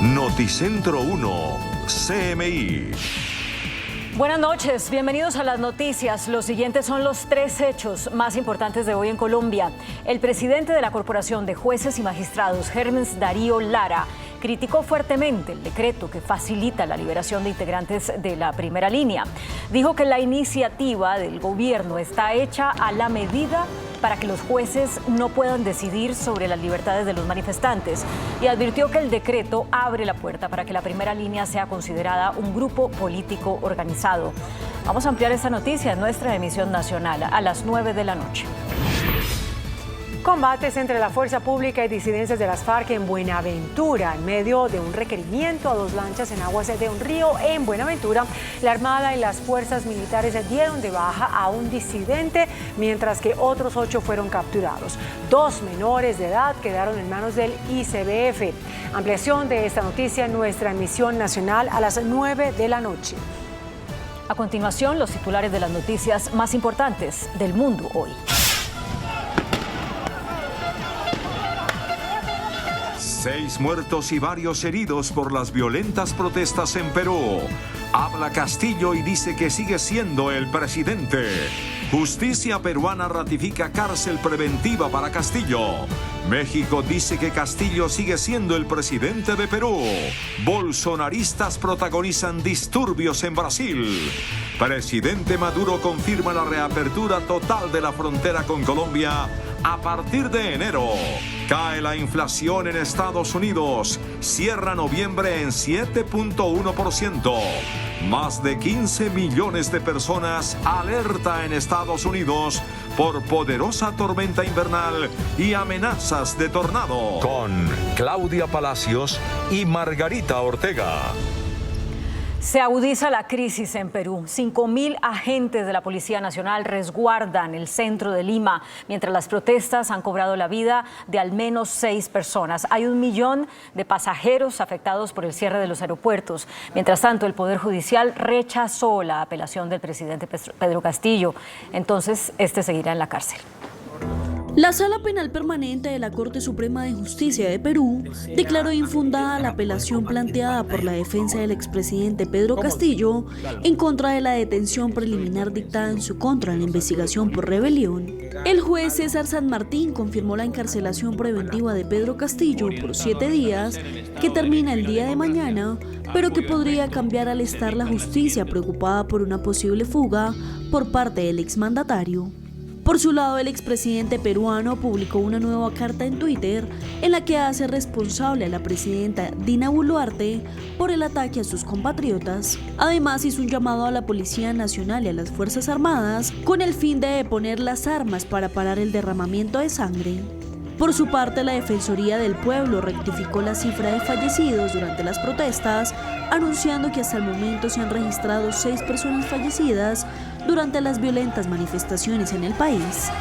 Noticentro 1, CMI. Buenas noches, bienvenidos a las noticias. Los siguientes son los 3 hechos más importantes de hoy en Colombia. El presidente de la Corporación de Jueces y Magistrados, Hermes Darío Lara, criticó fuertemente el decreto que facilita la liberación de integrantes de la primera línea. Dijo que la iniciativa del gobierno está hecha a la medida para que los jueces no puedan decidir sobre las libertades de los manifestantes y advirtió que el decreto abre la puerta para que la primera línea sea considerada un grupo político organizado. Vamos a ampliar esta noticia en nuestra emisión nacional a las 9 de la noche. Combates entre la fuerza pública y disidencias de las FARC en Buenaventura. En medio de un requerimiento a 2 lanchas en aguas de un río en Buenaventura, la Armada y las fuerzas militares dieron de baja a un disidente, mientras que otros 8 fueron capturados. 2 menores de edad quedaron en manos del ICBF. Ampliación de esta noticia en nuestra emisión nacional a las 9 de la noche. A continuación, los titulares de las noticias más importantes del mundo hoy. 6 muertos y varios heridos por las violentas protestas en Perú. Habla Castillo y dice que sigue siendo el presidente. Justicia peruana ratifica cárcel preventiva para Castillo. México dice que Castillo sigue siendo el presidente de Perú. Bolsonaristas protagonizan disturbios en Brasil. Presidente Maduro confirma la reapertura total de la frontera con Colombia a partir de enero. Cae la inflación en Estados Unidos. Cierra noviembre en 7.1%. Más de 15 millones de personas alerta en Estados Unidos por poderosa tormenta invernal y amenazas de tornado. Con Claudia Palacios y Margarita Ortega. Se agudiza la crisis en Perú. 5.000 agentes de la Policía Nacional resguardan el centro de Lima, mientras las protestas han cobrado la vida de al menos 6 personas. Hay 1 millón de pasajeros afectados por el cierre de los aeropuertos. Mientras tanto, el Poder Judicial rechazó la apelación del presidente Pedro Castillo. Entonces, este seguirá en la cárcel. La Sala Penal Permanente de la Corte Suprema de Justicia de Perú declaró infundada la apelación planteada por la defensa del expresidente Pedro Castillo en contra de la detención preliminar dictada en su contra en la investigación por rebelión. El juez César San Martín confirmó la encarcelación preventiva de Pedro Castillo por 7 días, que termina el día de mañana, pero que podría cambiar al estar la justicia preocupada por una posible fuga por parte del exmandatario. Por su lado, el expresidente peruano publicó una nueva carta en Twitter en la que hace responsable a la presidenta Dina Boluarte por el ataque a sus compatriotas. Además, hizo un llamado a la Policía Nacional y a las Fuerzas Armadas con el fin de deponer las armas para parar el derramamiento de sangre. Por su parte, la Defensoría del Pueblo rectificó la cifra de fallecidos durante las protestas, anunciando que hasta el momento se han registrado 6 personas fallecidas durante las violentas manifestaciones en el país.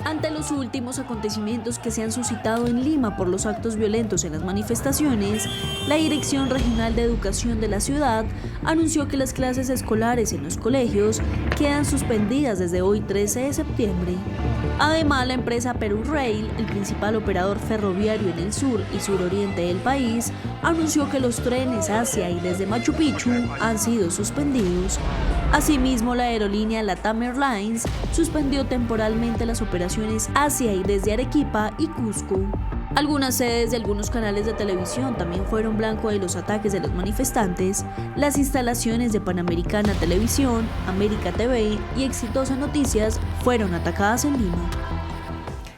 Ante los últimos acontecimientos que se han suscitado en Lima por los actos violentos en las manifestaciones, la Dirección Regional de Educación de la ciudad anunció que las clases escolares en los colegios quedan suspendidas desde hoy 13 de septiembre. Además, la empresa Perú Rail, el principal operador ferroviario en el sur y suroriente del país, anunció que los trenes hacia y desde Machu Picchu han sido suspendidos. Asimismo, la aerolínea LATAM Airlines suspendió temporalmente las operaciones hacia y desde Arequipa y Cusco. Algunas sedes de algunos canales de televisión también fueron blanco de los ataques de los manifestantes. Las instalaciones de Panamericana Televisión, América TV y Exitosa Noticias fueron atacadas en Lima.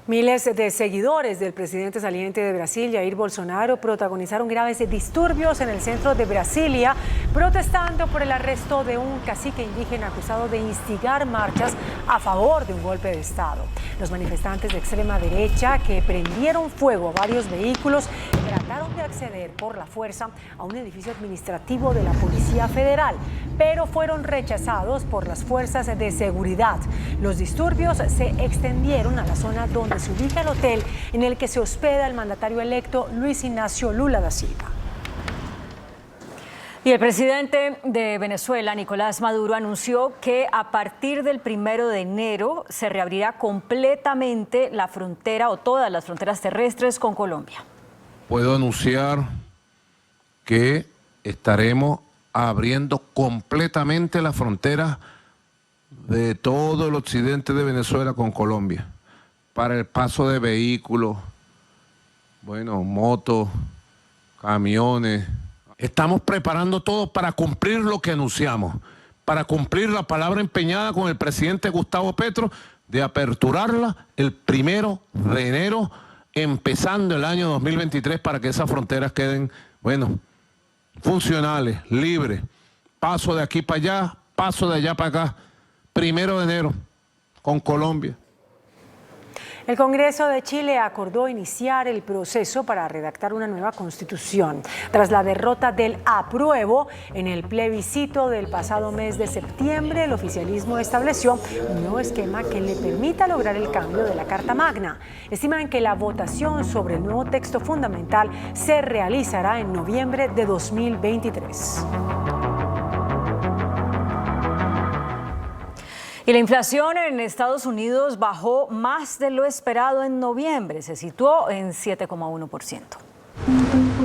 Miles de seguidores del presidente saliente de Brasil, Jair Bolsonaro, protagonizaron graves disturbios en el centro de Brasilia, protestando por el arresto de un cacique indígena acusado de instigar marchas a favor de un golpe de Estado. Los manifestantes de extrema derecha, que prendieron fuego a varios vehículos, trataron de acceder por la fuerza a un edificio administrativo de la Policía Federal, pero fueron rechazados por las fuerzas de seguridad. Los disturbios se extendieron a la zona donde se ubica el hotel en el que se hospeda el mandatario electo Luis Ignacio Lula da Silva. Y el presidente de Venezuela, Nicolás Maduro, anunció que a partir del 1 de enero se reabrirá completamente la frontera o todas las fronteras terrestres con Colombia. Puedo anunciar que estaremos abriendo completamente las fronteras de todo el occidente de Venezuela con Colombia para el paso de vehículos, motos, camiones. Estamos preparando todo para cumplir lo que anunciamos, para cumplir la palabra empeñada con el presidente Gustavo Petro de aperturarla el 1 de enero, empezando el año 2023, para que esas fronteras queden, funcionales, libres. Paso de aquí para allá, paso de allá para acá. 1 de enero, con Colombia. El Congreso de Chile acordó iniciar el proceso para redactar una nueva constitución. Tras la derrota del apruebo en el plebiscito del pasado mes de septiembre, el oficialismo estableció un nuevo esquema que le permita lograr el cambio de la Carta Magna. Estiman que la votación sobre el nuevo texto fundamental se realizará en noviembre de 2023. Y la inflación en Estados Unidos bajó más de lo esperado en noviembre, se situó en 7,1%.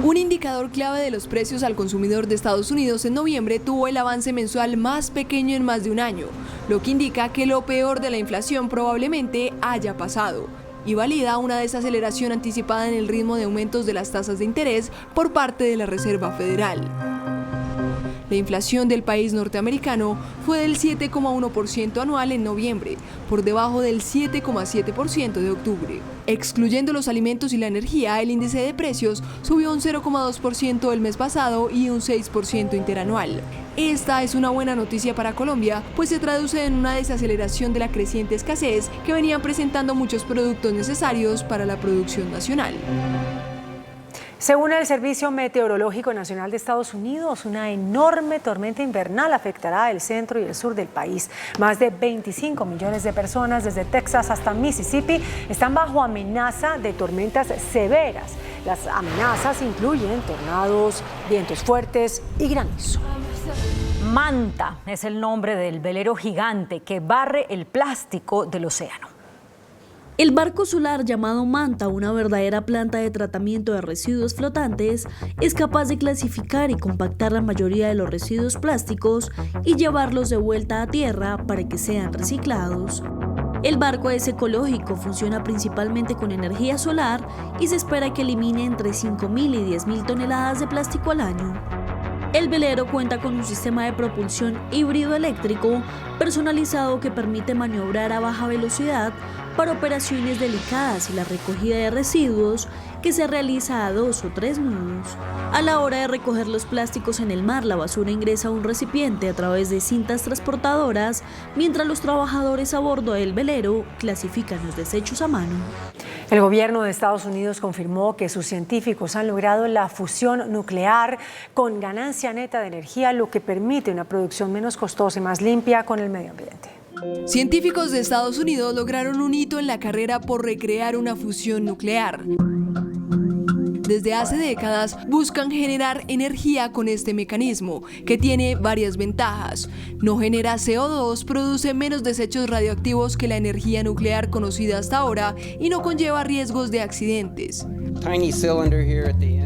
Un indicador clave de los precios al consumidor de Estados Unidos en noviembre tuvo el avance mensual más pequeño en más de un año, lo que indica que lo peor de la inflación probablemente haya pasado, y valida una desaceleración anticipada en el ritmo de aumentos de las tasas de interés por parte de la Reserva Federal. La inflación del país norteamericano fue del 7,1% anual en noviembre, por debajo del 7,7% de octubre. Excluyendo los alimentos y la energía, el índice de precios subió un 0,2% el mes pasado y un 6% interanual. Esta es una buena noticia para Colombia, pues se traduce en una desaceleración de la creciente escasez que venían presentando muchos productos necesarios para la producción nacional. Según el Servicio Meteorológico Nacional de Estados Unidos, una enorme tormenta invernal afectará el centro y el sur del país. Más de 25 millones de personas, desde Texas hasta Mississippi, están bajo amenaza de tormentas severas. Las amenazas incluyen tornados, vientos fuertes y granizo. Manta es el nombre del velero gigante que barre el plástico del océano. El barco solar llamado Manta, una verdadera planta de tratamiento de residuos flotantes, es capaz de clasificar y compactar la mayoría de los residuos plásticos y llevarlos de vuelta a tierra para que sean reciclados. El barco es ecológico, funciona principalmente con energía solar y se espera que elimine entre 5.000 y 10.000 toneladas de plástico al año. El velero cuenta con un sistema de propulsión híbrido eléctrico personalizado que permite maniobrar a baja velocidad para operaciones delicadas y la recogida de residuos que se realiza a 2 o 3 nudos. A la hora de recoger los plásticos en el mar, la basura ingresa a un recipiente a través de cintas transportadoras, mientras los trabajadores a bordo del velero clasifican los desechos a mano. El gobierno de Estados Unidos confirmó que sus científicos han logrado la fusión nuclear con ganancia neta de energía, lo que permite una producción menos costosa y más limpia con el medio ambiente. Científicos de Estados Unidos lograron un hito en la carrera por recrear una fusión nuclear. Desde hace décadas buscan generar energía con este mecanismo, que tiene varias ventajas. No genera CO2, produce menos desechos radioactivos que la energía nuclear conocida hasta ahora y no conlleva riesgos de accidentes.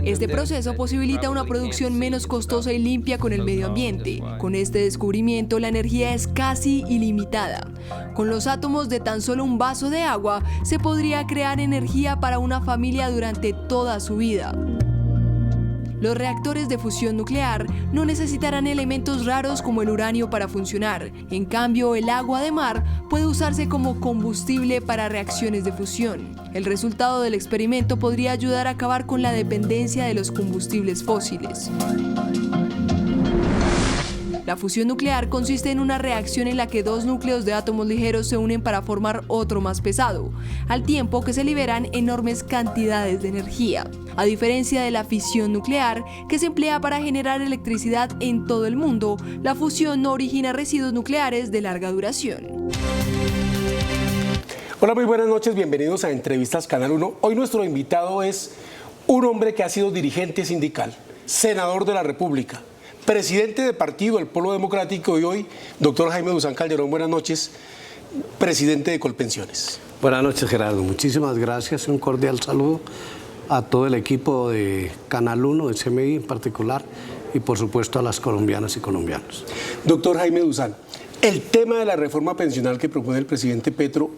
Este proceso posibilita una producción menos costosa y limpia con el medio ambiente. Con este descubrimiento, la energía es casi ilimitada. Con los átomos de tan solo un vaso de agua, se podría crear energía para una familia durante toda su vida. Los reactores de fusión nuclear no necesitarán elementos raros como el uranio para funcionar. En cambio, el agua de mar puede usarse como combustible para reacciones de fusión. El resultado del experimento podría ayudar a acabar con la dependencia de los combustibles fósiles. La fusión nuclear consiste en una reacción en la que 2 núcleos de átomos ligeros se unen para formar otro más pesado, al tiempo que se liberan enormes cantidades de energía. A diferencia de la fisión nuclear, que se emplea para generar electricidad en todo el mundo, la fusión no origina residuos nucleares de larga duración. Hola, muy buenas noches, bienvenidos a Entrevistas Canal 1. Hoy nuestro invitado es un hombre que ha sido dirigente sindical, senador de la República, presidente de partido, el Polo Democrático, y hoy, doctor Jaime Duzán Calderón, buenas noches, presidente de Colpensiones. Buenas noches, Gerardo. Muchísimas gracias. Un cordial saludo a todo el equipo de Canal 1, de CMI en particular, y por supuesto a las colombianas y colombianos. Doctor Jaime Duzán, el tema de la reforma pensional que propone el presidente Petro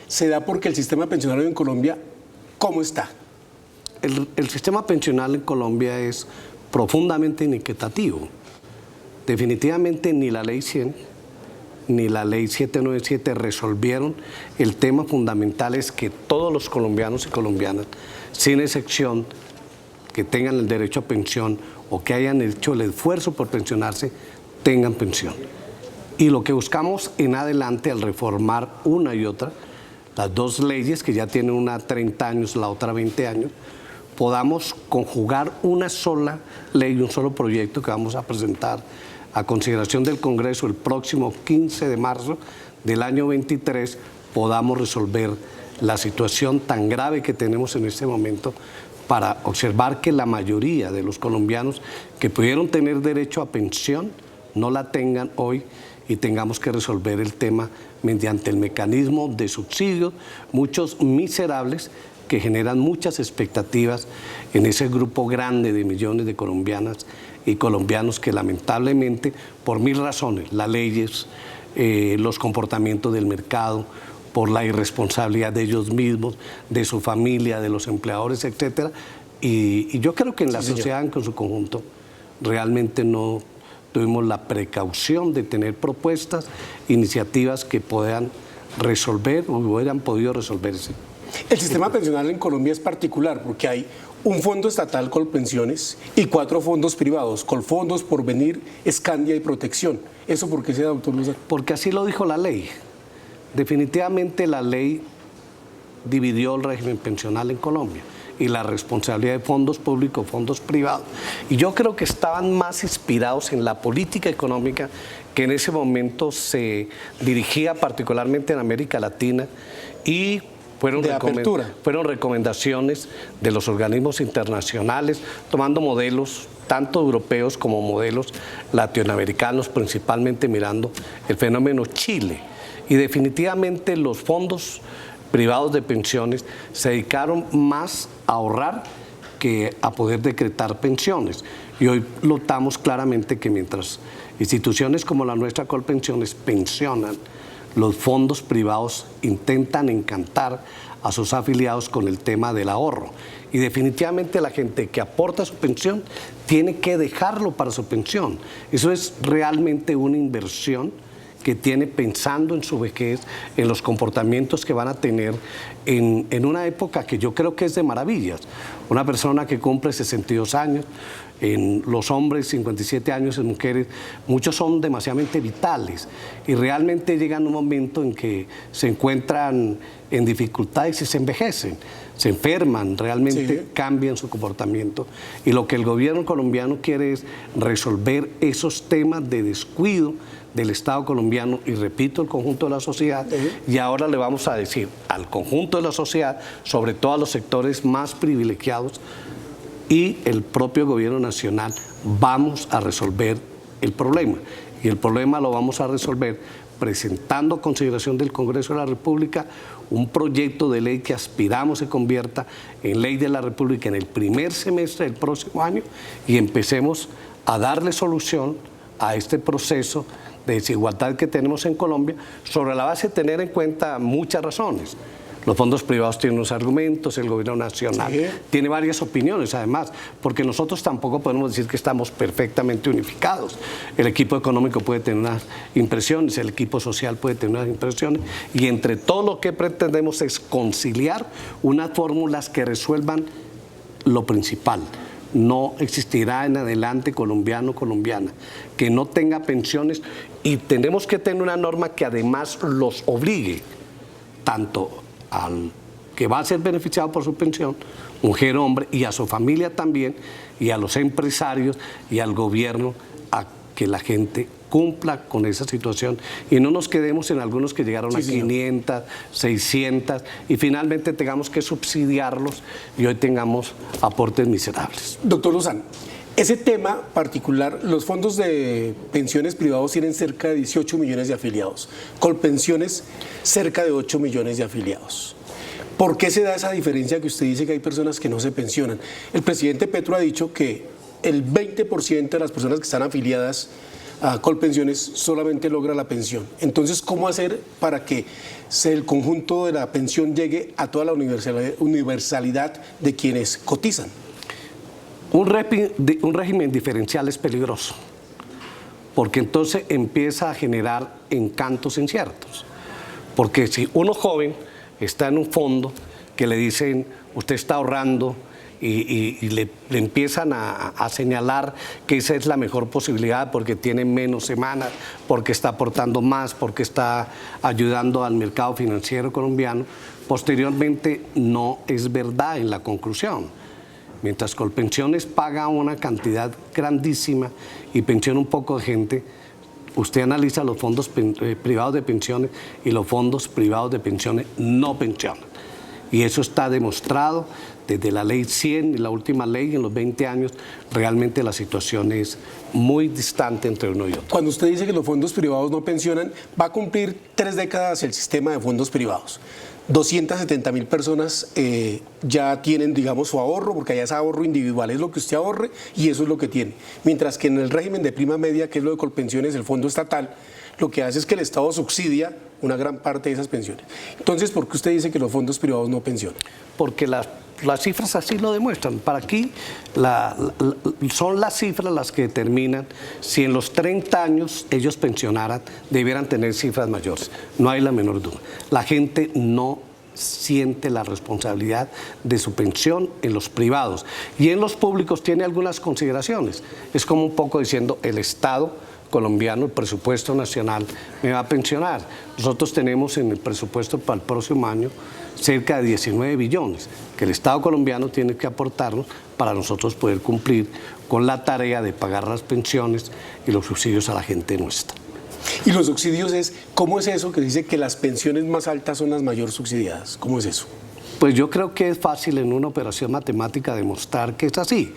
se da porque el sistema pensionario en Colombia, ¿cómo está? El sistema pensional en Colombia es profundamente inequitativo. Definitivamente ni la Ley 100 ni la Ley 797 resolvieron el tema fundamental, es que todos los colombianos y colombianas, sin excepción, que tengan el derecho a pensión o que hayan hecho el esfuerzo por pensionarse, tengan pensión. Y lo que buscamos en adelante al reformar una y otra, las dos leyes que ya tienen una 30 años, la otra 20 años, podamos conjugar una sola ley, un solo proyecto que vamos a presentar a consideración del Congreso el próximo 15 de marzo del año 23, podamos resolver la situación tan grave que tenemos en este momento, para observar que la mayoría de los colombianos que pudieron tener derecho a pensión no la tengan hoy y tengamos que resolver el tema mediante el mecanismo de subsidios, muchos miserables que generan muchas expectativas en ese grupo grande de millones de colombianas y colombianos que lamentablemente, por mil razones, las leyes, los comportamientos del mercado, por la irresponsabilidad de ellos mismos, de su familia, de los empleadores, etcétera. Y yo creo que en la sociedad en su conjunto realmente no tuvimos la precaución de tener propuestas, iniciativas que puedan resolver o hubieran podido resolverse. El sistema pensional en Colombia es particular porque hay un fondo estatal Colpensiones y 4 fondos privados, Colfondos, Porvenir, Escandia y Protección. ¿Eso por qué se da, doctor Duzán? Porque así lo dijo la ley. Definitivamente la ley dividió el régimen pensional en Colombia y la responsabilidad de fondos públicos, fondos privados. Y yo creo que estaban más inspirados en la política económica que en ese momento se dirigía particularmente en América Latina y fueron recomendaciones de los organismos internacionales, tomando modelos tanto europeos como modelos latinoamericanos, principalmente mirando el fenómeno Chile. Y definitivamente los fondos privados de pensiones se dedicaron más a ahorrar que a poder decretar pensiones. Y hoy notamos claramente que mientras instituciones como la nuestra Colpensiones pensionan, los fondos privados intentan encantar a sus afiliados con el tema del ahorro. Y definitivamente la gente que aporta su pensión tiene que dejarlo para su pensión. Eso es realmente una inversión que tiene pensando en su vejez, en los comportamientos que van a tener en una época que yo creo que es de maravillas. Una persona que cumple 62 años, en los hombres 57 años, en mujeres, muchos son demasiadamente vitales y realmente llegan un momento en que se encuentran en dificultades y se envejecen, se enferman, realmente cambian su comportamiento. Y lo que el gobierno colombiano quiere es resolver esos temas de descuido del Estado colombiano y, repito, el conjunto de la sociedad. Y ahora le vamos a decir al conjunto de la sociedad, sobre todo a los sectores más privilegiados y el propio gobierno nacional, vamos a resolver el problema. Y el problema lo vamos a resolver presentando a consideración del Congreso de la República un proyecto de ley que aspiramos se convierta en ley de la República en el primer semestre del próximo año y empecemos a darle solución a este proceso de desigualdad que tenemos en Colombia, sobre la base de tener en cuenta muchas razones. Los fondos privados tienen unos argumentos, el gobierno nacional tiene varias opiniones además, porque nosotros tampoco podemos decir que estamos perfectamente unificados. El equipo económico puede tener unas impresiones, el equipo social puede tener unas impresiones, y entre todo lo que pretendemos es conciliar unas fórmulas que resuelvan lo principal. No existirá en adelante colombiano o colombiana que no tenga pensiones, y tenemos que tener una norma que además los obligue tanto al que va a ser beneficiado por su pensión, mujer, hombre, y a su familia también, y a los empresarios y al gobierno, a que la gente cumpla con esa situación y no nos quedemos en algunos que llegaron a 500, 600 y finalmente tengamos que subsidiarlos y hoy tengamos aportes miserables. Doctor Duzán, Ese tema particular, los fondos de pensiones privados tienen cerca de 18 millones de afiliados, Colpensiones cerca de 8 millones de afiliados. ¿Por qué se da esa diferencia que usted dice que hay personas que no se pensionan? El presidente Petro ha dicho que el 20% de las personas que están afiliadas a Colpensiones solamente logra la pensión. Entonces, ¿cómo hacer para que el conjunto de la pensión llegue a toda la universalidad de quienes cotizan? Un régimen diferencial es peligroso, porque entonces empieza a generar encantos inciertos. Porque si uno joven está en un fondo que le dicen, usted está ahorrando, y le empiezan a señalar que esa es la mejor posibilidad porque tiene menos semanas, porque está aportando más, porque está ayudando al mercado financiero colombiano, posteriormente no es verdad en la conclusión. Mientras Colpensiones paga una cantidad grandísima y pensiona un poco de gente, usted analiza los fondos privados de pensiones y los fondos privados de pensiones no pensionan. Y eso está demostrado desde la ley 100 y la última ley en los 20 años. Realmente la situación es muy distante entre uno y otro. Cuando usted dice que los fondos privados no pensionan, va a cumplir 3 décadas el sistema de fondos privados. 270.000 personas ya tienen, digamos, su ahorro, porque allá es ahorro individual, es lo que usted ahorre y eso es lo que tiene. Mientras que en el régimen de prima media, que es lo de Colpensiones, el fondo estatal, lo que hace es que el Estado subsidia una gran parte de esas pensiones. Entonces, ¿por qué usted dice que los fondos privados no pensionan? Porque las cifras así lo demuestran. Para aquí son las cifras las que determinan si en los 30 años ellos pensionaran, debieran tener cifras mayores. No hay la menor duda. La gente no siente la responsabilidad de su pensión en los privados. Y en los públicos tiene algunas consideraciones. Es como un poco diciendo el Estado colombiano, el presupuesto nacional, me va a pensionar. Nosotros tenemos en el presupuesto para el próximo año cerca de 19 billones que el Estado colombiano tiene que aportarnos para nosotros poder cumplir con la tarea de pagar las pensiones y los subsidios a la gente nuestra. Y los subsidios ¿cómo es eso que dice que las pensiones más altas son las mayor subsidiadas? ¿Cómo es eso? Pues yo creo que es fácil en una operación matemática demostrar que es así.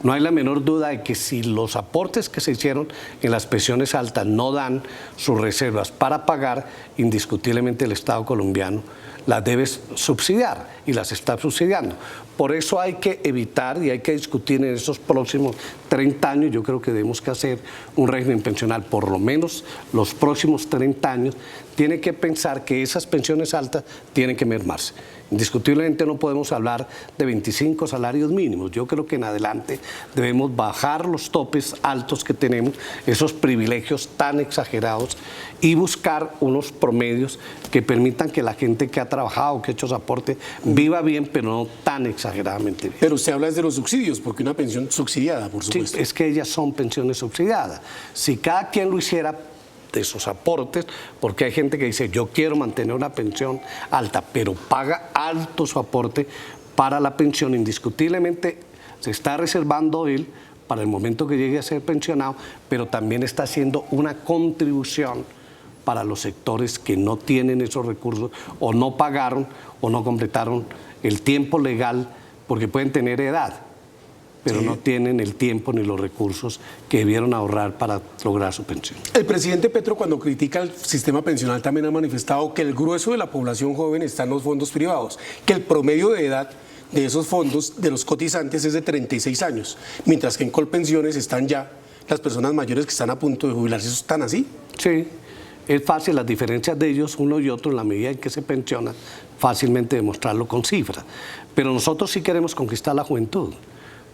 No hay la menor duda de que si los aportes que se hicieron en las pensiones altas no dan sus reservas para pagar, indiscutiblemente el Estado colombiano las debe subsidiar y las está subsidiando. Por eso hay que evitar y hay que discutir en esos próximos 30 años, yo creo que debemos que hacer un régimen pensional, por lo menos los próximos 30 años, tiene que pensar que esas pensiones altas tienen que mermarse. Indiscutiblemente no podemos hablar de 25 salarios mínimos. Yo creo que en adelante debemos bajar los topes altos que tenemos, esos privilegios tan exagerados, y buscar unos promedios que permitan que la gente que ha trabajado, que ha hecho su aporte, viva bien, pero no tan exageradamente bien. Pero usted habla de los subsidios, porque una pensión subsidiada, por supuesto. Sí, es que ellas son pensiones subsidiadas. Si cada quien lo hiciera de sus aportes, porque hay gente que dice yo quiero mantener una pensión alta, pero paga alto su aporte para la pensión, indiscutiblemente se está reservando él para el momento que llegue a ser pensionado, pero también está haciendo una contribución para los sectores que no tienen esos recursos o no pagaron o no completaron el tiempo legal, porque pueden tener edad, pero no tienen el tiempo ni los recursos que debieron ahorrar para lograr su pensión. El presidente Petro, cuando critica el sistema pensional, también ha manifestado que el grueso de la población joven está en los fondos privados, que el promedio de edad de esos fondos, de los cotizantes, es de 36 años, mientras que en Colpensiones están ya las personas mayores que están a punto de jubilarse. ¿Eso están así? Sí, es fácil las diferencias de ellos, uno y otro, en la medida en que se pensionan, fácilmente demostrarlo con cifras. Pero nosotros sí queremos conquistar la juventud,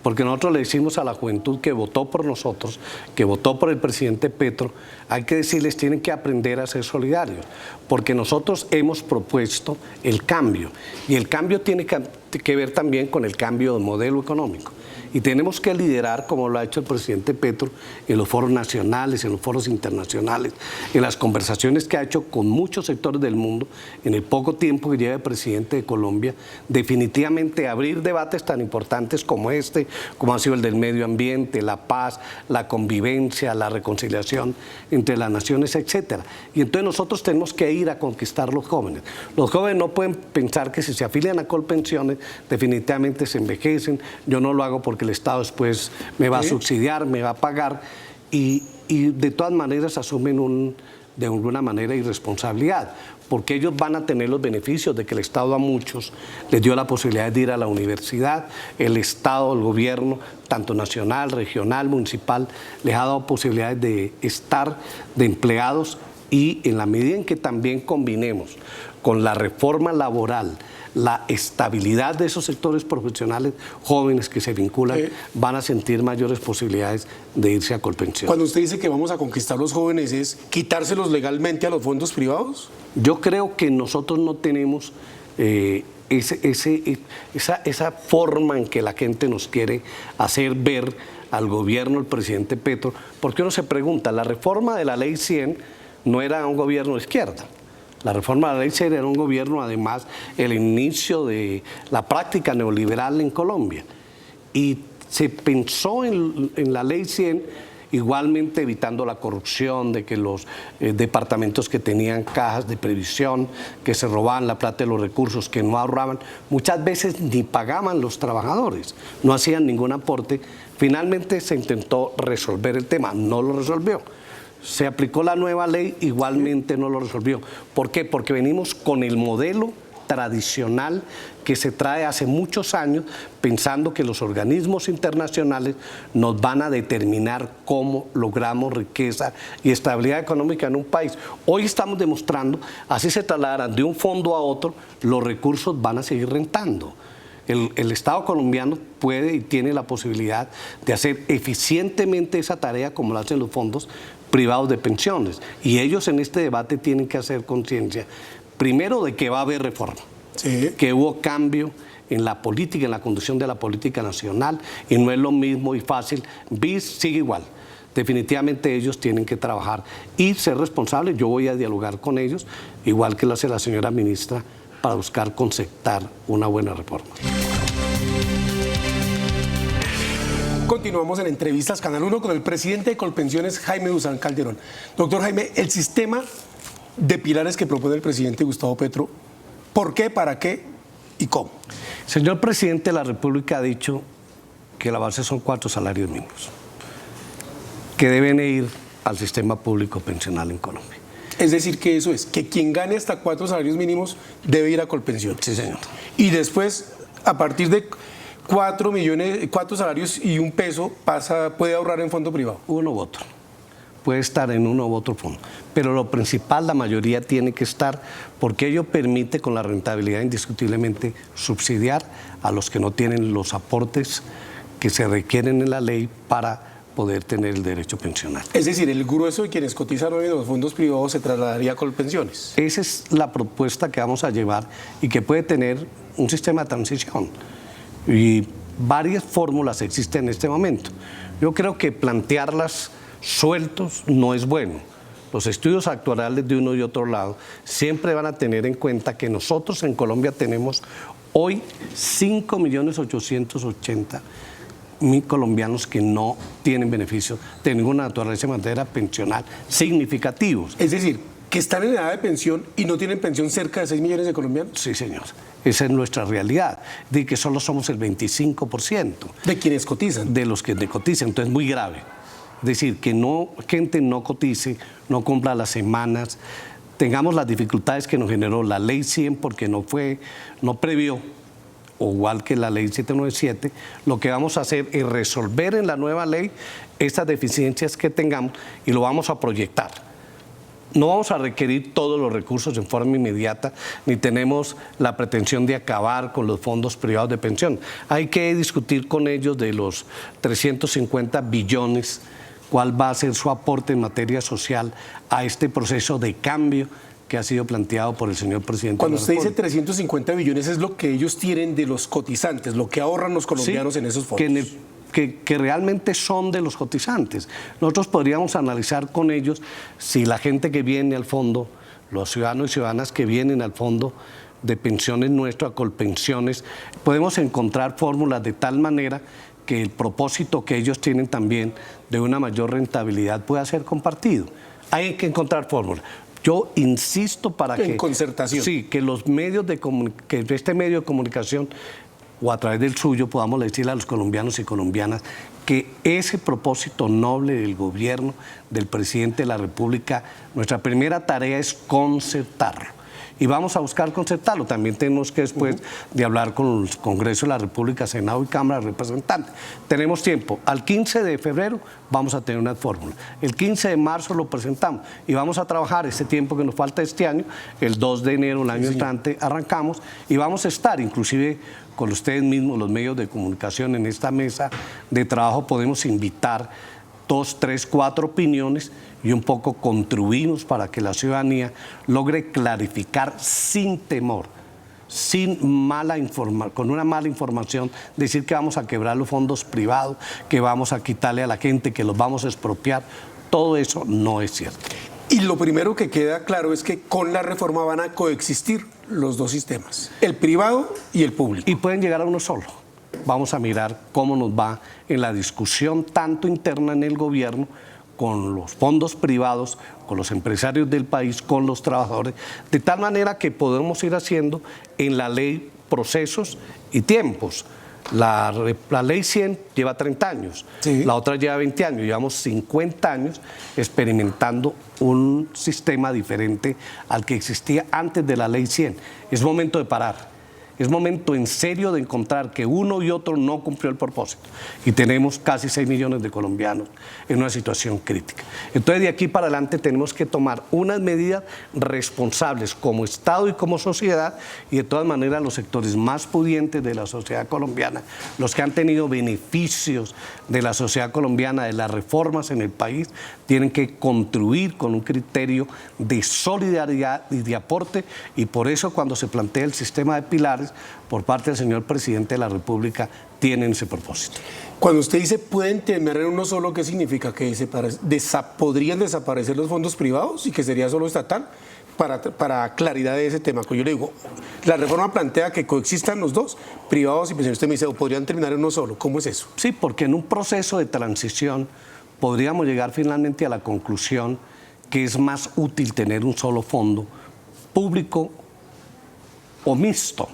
porque nosotros le decimos a la juventud que votó por nosotros, que votó por el presidente Petro, hay que decirles, tienen que aprender a ser solidarios, porque nosotros hemos propuesto el cambio, y el cambio tiene que ver también con el cambio de modelo económico. Y tenemos que liderar, como lo ha hecho el presidente Petro, en los foros nacionales, en los foros internacionales, en las conversaciones que ha hecho con muchos sectores del mundo, en el poco tiempo que lleva el presidente de Colombia, definitivamente abrir debates tan importantes como este, como ha sido el del medio ambiente, la paz, la convivencia, la reconciliación entre las naciones, etc. Y entonces nosotros tenemos que ir a conquistar los jóvenes. Los jóvenes no pueden pensar que si se afilian a Colpensiones definitivamente se envejecen, yo no lo hago porque el Estado después me va a subsidiar, me va a pagar, y de todas maneras asumen de alguna manera irresponsabilidad, porque ellos van a tener los beneficios de que el Estado a muchos les dio la posibilidad de ir a la universidad, el Estado, el gobierno, tanto nacional, regional, municipal, les ha dado posibilidades de estar de empleados, y en la medida en que también combinemos con la reforma laboral la estabilidad de esos sectores profesionales jóvenes que se vinculan, van a sentir mayores posibilidades de irse a Colpensión. Cuando usted dice que vamos a conquistar los jóvenes, ¿es quitárselos legalmente a los fondos privados? Yo creo que nosotros no tenemos esa forma en que la gente nos quiere hacer ver al gobierno, el presidente Petro, porque uno se pregunta, la reforma de la Ley 100 no era un gobierno de izquierda. La reforma de la Ley 100 era un gobierno, además, el inicio de la práctica neoliberal en Colombia. Y se pensó en la Ley 100, igualmente evitando la corrupción, de que los departamentos que tenían cajas de previsión, que se robaban la plata de los recursos, que no ahorraban, muchas veces ni pagaban los trabajadores, no hacían ningún aporte. Finalmente se intentó resolver el tema, no lo resolvió. Se aplicó la nueva ley, igualmente no lo resolvió. ¿Por qué? Porque venimos con el modelo tradicional que se trae hace muchos años, pensando que los organismos internacionales nos van a determinar cómo logramos riqueza y estabilidad económica en un país. Hoy estamos demostrando, así se trasladarán de un fondo a otro, los recursos van a seguir rentando. El Estado colombiano puede y tiene la posibilidad de hacer eficientemente esa tarea como lo hacen los fondos privados de pensiones. Y ellos en este debate tienen que hacer conciencia, primero, de que va a haber reforma, que hubo cambio en la política, en la conducción de la política nacional, y no es lo mismo y fácil. BIS sigue igual. Definitivamente ellos tienen que trabajar y ser responsables. Yo voy a dialogar con ellos, igual que lo hace la señora ministra, para buscar concertar una buena reforma. Continuamos en Entrevistas Canal 1 con el presidente de Colpensiones, Jaime Duzán Calderón. Doctor Jaime, el sistema de pilares que propone el presidente Gustavo Petro, ¿por qué, para qué y cómo? Señor presidente de la República ha dicho que la base son 4 salarios mínimos, que deben ir al sistema público pensional en Colombia. Es decir, que eso es, que quien gane hasta 4 salarios mínimos debe ir a Colpensión. Sí, señor. Y después, a partir de 4 salarios y un peso, puede ahorrar en fondo privado. Uno u otro. Puede estar en uno u otro fondo. Pero lo principal, la mayoría tiene que estar, porque ello permite con la rentabilidad indiscutiblemente subsidiar a los que no tienen los aportes que se requieren en la ley para poder tener el derecho pensional. Es decir, el grueso de quienes cotizan hoy en los fondos privados se trasladaría a Colpensiones. Esa es la propuesta que vamos a llevar y que puede tener un sistema de transición. Y varias fórmulas existen en este momento. Yo creo que plantearlas sueltos no es bueno. Los estudios actuariales de uno y otro lado siempre van a tener en cuenta que nosotros en Colombia tenemos hoy 5.880.000 colombianos que no tienen beneficios de ninguna naturaleza en materia pensional significativos. Es decir, que están en edad de pensión y no tienen pensión cerca de 6 millones de colombianos. Sí, señor. Esa es nuestra realidad, de que solo somos el 25%. De quienes cotizan. De los que cotizan, entonces es muy grave. Es decir, que gente no cotice, no cumpla las semanas, tengamos las dificultades que nos generó la Ley 100 porque no previó, o igual que la Ley 797, lo que vamos a hacer es resolver en la nueva ley estas deficiencias que tengamos y lo vamos a proyectar. No vamos a requerir todos los recursos en forma inmediata, ni tenemos la pretensión de acabar con los fondos privados de pensión. Hay que discutir con ellos de los 350 billones, cuál va a ser su aporte en materia social a este proceso de cambio que ha sido planteado por el señor presidente. Cuando usted dice 350 billones es lo que ellos tienen de los cotizantes, lo que ahorran los colombianos, sí, en esos fondos. Que realmente son de los cotizantes. Nosotros podríamos analizar con ellos si la gente que viene al fondo, los ciudadanos y ciudadanas que vienen al fondo de pensiones nuestro, a Colpensiones, podemos encontrar fórmulas de tal manera que el propósito que ellos tienen también de una mayor rentabilidad pueda ser compartido. Hay que encontrar fórmulas. Yo insisto para que... En concertación. Sí, que los medios que este medio de comunicación o a través del suyo podamos decirle a los colombianos y colombianas que ese propósito noble del gobierno, del presidente de la República, nuestra primera tarea es concertarlo. Y vamos a buscar concertarlo. También tenemos que, después de hablar con el Congreso de la República, Senado y Cámara de Representantes. Tenemos tiempo. Al 15 de febrero vamos a tener una fórmula. El 15 de marzo lo presentamos y vamos a trabajar ese tiempo que nos falta este año. El 2 de enero, el año entrante, arrancamos y vamos a estar, inclusive con ustedes mismos, los medios de comunicación, en esta mesa de trabajo podemos invitar 2, 3, 4 opiniones y un poco contribuimos para que la ciudadanía logre clarificar sin temor, con una mala información, decir que vamos a quebrar los fondos privados, que vamos a quitarle a la gente, que los vamos a expropiar. Todo eso no es cierto. Y lo primero que queda claro es que con la reforma van a coexistir los dos sistemas, el privado y el público. Y pueden llegar a uno solo. Vamos a mirar cómo nos va en la discusión tanto interna en el gobierno, con los fondos privados, con los empresarios del país, con los trabajadores, de tal manera que podemos ir haciendo en la ley procesos y tiempos. La ley 100 lleva 30 años, sí. La otra lleva 20 años, llevamos 50 años experimentando un sistema diferente al que existía antes de la ley 100. Es momento de parar. Es momento en serio de encontrar que uno y otro no cumplió el propósito y tenemos casi 6 millones de colombianos en una situación crítica. Entonces de aquí para adelante tenemos que tomar unas medidas responsables como Estado y como sociedad y de todas maneras los sectores más pudientes de la sociedad colombiana, los que han tenido beneficios de la sociedad colombiana, de las reformas en el país, tienen que contribuir con un criterio de solidaridad y de aporte y por eso cuando se plantea el sistema de pilares por parte del señor presidente de la República tienen ese propósito. Cuando usted dice pueden tener en uno solo, ¿qué significa? ¿Que podrían desaparecer los fondos privados y que sería solo estatal? Para claridad de ese tema, yo le digo, la reforma plantea que coexistan los dos, privados y pensiones. Usted me dice, ¿o podrían terminar en uno solo? ¿Cómo es eso? Sí, porque en un proceso de transición podríamos llegar finalmente a la conclusión que es más útil tener un solo fondo público o mixto.